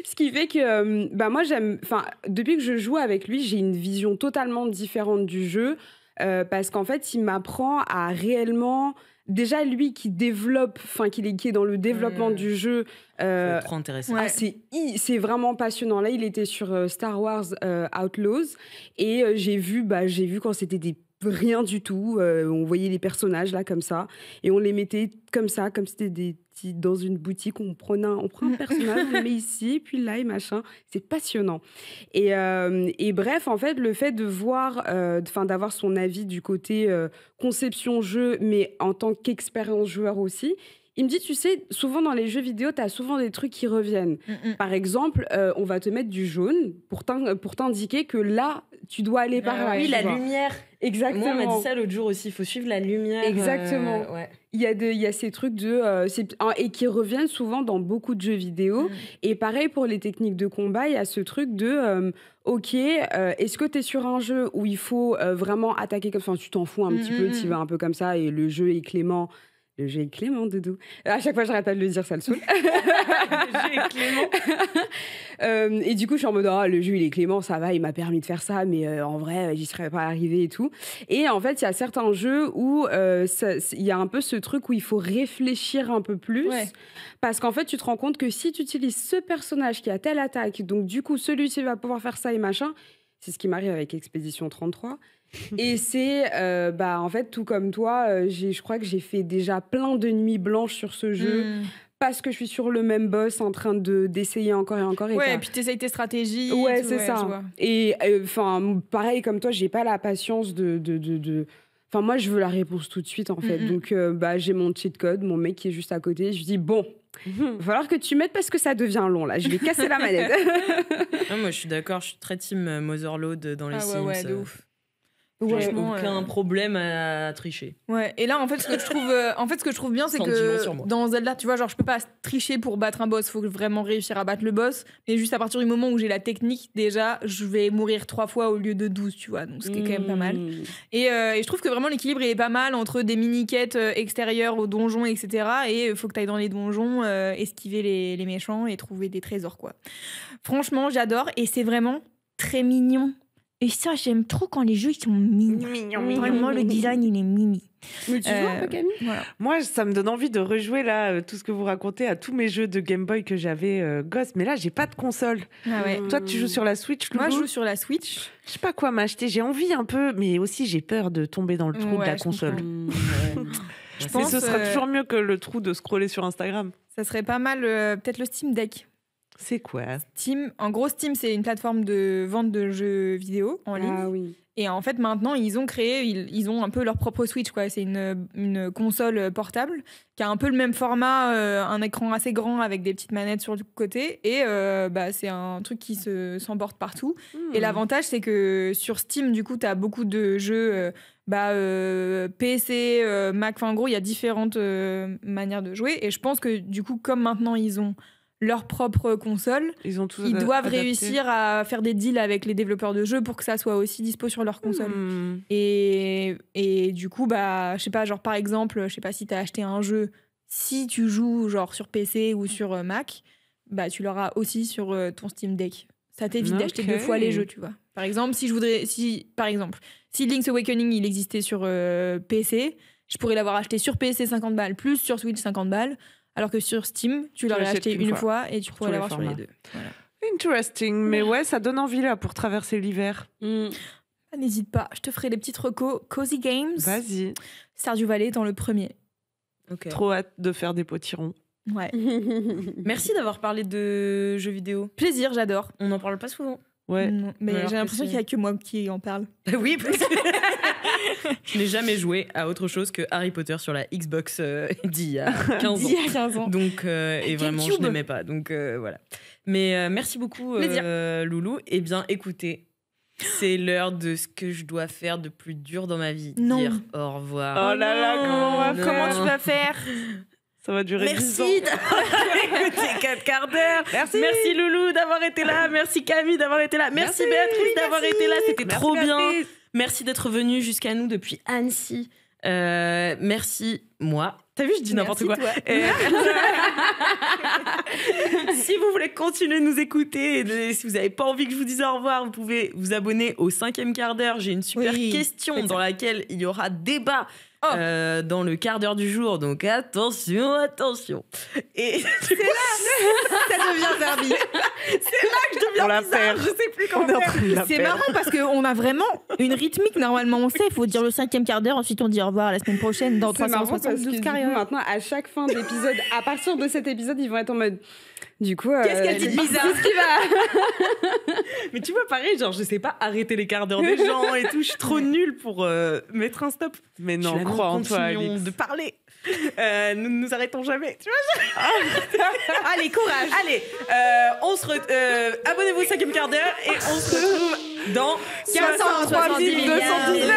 Ce qui fait que... moi, j'aime... Enfin, depuis que je joue avec lui, j'ai une vision totalement différente du jeu. Parce qu'en fait, il m'apprend à réellement... Déjà, lui qui développe, qui est dans le développement du jeu... c'est trop intéressant. C'est vraiment passionnant. Là, il était sur Star Wars Outlaws. Et j'ai vu quand c'était rien du tout. On voyait les personnages là comme ça. Et on les mettait comme ça, comme c'était des petits... Dans une boutique, on prend un personnage, on le met ici, puis là, et machin. C'est passionnant. Et bref, en fait, le fait de voir... d'avoir son avis du côté conception jeu, mais en tant qu'expérience joueur aussi... Il me dit, tu sais, souvent dans les jeux vidéo, tu as souvent des trucs qui reviennent. Par exemple, on va te mettre du jaune pour t'indiquer que là, tu dois aller par là. Oui, la lumière. Exactement. Moi, on m'a dit ça l'autre jour aussi, il faut suivre la lumière. Exactement. Il y a ces trucs et qui reviennent souvent dans beaucoup de jeux vidéo. Et pareil pour les techniques de combat, il y a ce truc de... est-ce que tu es sur un jeu où il faut vraiment attaquer comme ça, tu t'en fous un petit peu, tu vas un peu comme ça, et le jeu est clément. Le jeu est clément, Doudou. À chaque fois, j'arrête pas de le dire, ça le saoule. Le jeu est clément. Et du coup, je suis en mode, le jeu, il est clément, ça va, il m'a permis de faire ça, mais en vrai, j'y serais pas arrivée et tout. Et en fait, il y a certains jeux où il y a un peu ce truc où il faut réfléchir un peu plus. Parce qu'en fait, tu te rends compte que si tu utilises ce personnage qui a telle attaque, donc du coup, celui-ci va pouvoir faire ça et machin, c'est ce qui m'arrive avec Expédition 33. Et c'est, en fait, tout comme toi, je crois que j'ai fait déjà plein de nuits blanches sur ce jeu parce que je suis sur le même boss en train d'essayer encore et encore. Et puis t'essayes tes stratégies. Ouais, c'est ça. Et pareil, comme toi, j'ai pas la patience de... Enfin, moi, je veux la réponse tout de suite, en fait. Donc, j'ai mon cheat code, mon mec qui est juste à côté. Je dis, bon, il va falloir que tu m'aides parce que ça devient long, là. Je vais casser la manette. Moi, je suis d'accord. Je suis très team Motherload dans les Sims. Ouais, de ouf. Franchement, aucun problème à tricher. Ouais, et là, en fait, ce que je trouve bien, c'est que dans Zelda, tu vois, genre, je peux pas tricher pour battre un boss. Faut vraiment réussir à battre le boss. Mais juste à partir du moment où j'ai la technique, déjà, je vais mourir 3 fois au lieu de 12, tu vois. Donc, ce qui est quand même pas mal. Et je trouve que vraiment, l'équilibre, il est pas mal entre des mini-quêtes extérieures aux donjons, etc. Et faut que t'ailles dans les donjons, esquiver les méchants et trouver des trésors, quoi. Franchement, j'adore. Et c'est vraiment très mignon. Et ça, j'aime trop quand les jeux ils sont mignons. Vraiment, le design, il est mimi. Mais tu joues un peu, Camille ? Voilà. Moi, ça me donne envie de rejouer là tout ce que vous racontez à tous mes jeux de Game Boy que j'avais gosse. Mais là, j'ai pas de console. Toi, tu joues sur la Switch, Loulou ? Moi, je joue sur la Switch. Je sais pas quoi m'acheter. J'ai envie un peu, mais aussi j'ai peur de tomber dans le trou de la console. Je pense que ce sera toujours mieux que le trou de scroller sur Instagram. Ça serait pas mal, peut-être le Steam Deck. C'est quoi ? Steam, en gros, Steam, c'est une plateforme de vente de jeux vidéo en ligne. Ah oui. Et en fait, maintenant, ils ont un peu leur propre Switch, quoi. C'est une console portable qui a un peu le même format, un écran assez grand avec des petites manettes sur le côté. Et c'est un truc qui s'emporte partout. Et l'avantage, c'est que sur Steam, du coup, tu as beaucoup de jeux PC, Mac. Enfin, en gros, il y a différentes manières de jouer. Et je pense que, du coup, comme maintenant, ils ont leur propre console, ils doivent réussir à faire des deals avec les développeurs de jeux pour que ça soit aussi dispo sur leur console. Et du coup, je sais pas, genre par exemple, je sais pas si t'as acheté un jeu, si tu joues genre sur PC ou sur Mac, tu l'auras aussi sur ton Steam Deck. Ça t'évite d'acheter 2 fois les jeux, tu vois. Par exemple, si Link's Awakening il existait sur PC, je pourrais l'avoir acheté sur PC 50 balles plus sur Switch 50 balles. Alors que sur Steam, tu l'aurais acheté une fois et tu pourrais l'avoir sur les deux. Voilà. Interesting, mais ouais, ça donne envie là pour traverser l'hiver. N'hésite pas, je te ferai des petites recos. Cozy Games. Vas-y. Stardew Valley étant le premier. Okay. Trop hâte de faire des potirons. Ouais. Merci d'avoir parlé de jeux vidéo. Plaisir, j'adore. On n'en parle pas souvent. Ouais. Non, mais j'ai l'impression qu'il n'y a que moi qui en parle. Oui, parce que je n'ai jamais joué à autre chose que Harry Potter sur la Xbox d'il y a 15 ans. Donc, et vraiment, je n'aimais pas. Donc, voilà. Mais merci beaucoup, Loulou. Eh bien, écoutez, C'est l'heure de ce que je dois faire de plus dur dans ma vie. Non. Dire au revoir. Oh là là, comment tu vas faire? Ça va durer 10 ans. Merci d'avoir écouté 4 quarts d'heure. Merci Loulou d'avoir été là. Merci Camille d'avoir été là. Merci Béatrice d'avoir été là. C'était trop bien. Merci d'être venue jusqu'à nous depuis Annecy. Merci moi. T'as vu, je dis n'importe quoi. Si vous voulez continuer de nous écouter, et si vous n'avez pas envie que je vous dise au revoir, vous pouvez vous abonner au 5e quart d'heure. J'ai une super question dans laquelle il y aura débat dans le quart d'heure du jour. Donc attention. Et c'est là, ça devient Verbi. C'est là que je deviens bizarre. Je sais plus comment faire. C'est marrant parce qu'on a vraiment une rythmique. Normalement, on sait, il faut dire le 5e quart d'heure. Ensuite, on dit au revoir la semaine prochaine dans 372 carrières. Maintenant, à chaque fin d'épisode, à partir de cet épisode, ils vont être en mode. Du coup, qu'est-ce qu'elle dit bizarre? Qu'est-ce qui va? Mais tu vois, pareil, genre, je sais pas arrêter les quarts d'heure des gens et tout. Je suis trop nulle pour mettre un stop. Mais non, crois en toi, Alix. De parler. Nous ne nous arrêtons jamais. Tu vois? Allez, courage. Allez, abonnez-vous au 5e quart d'heure et on se retrouve dans 470 219.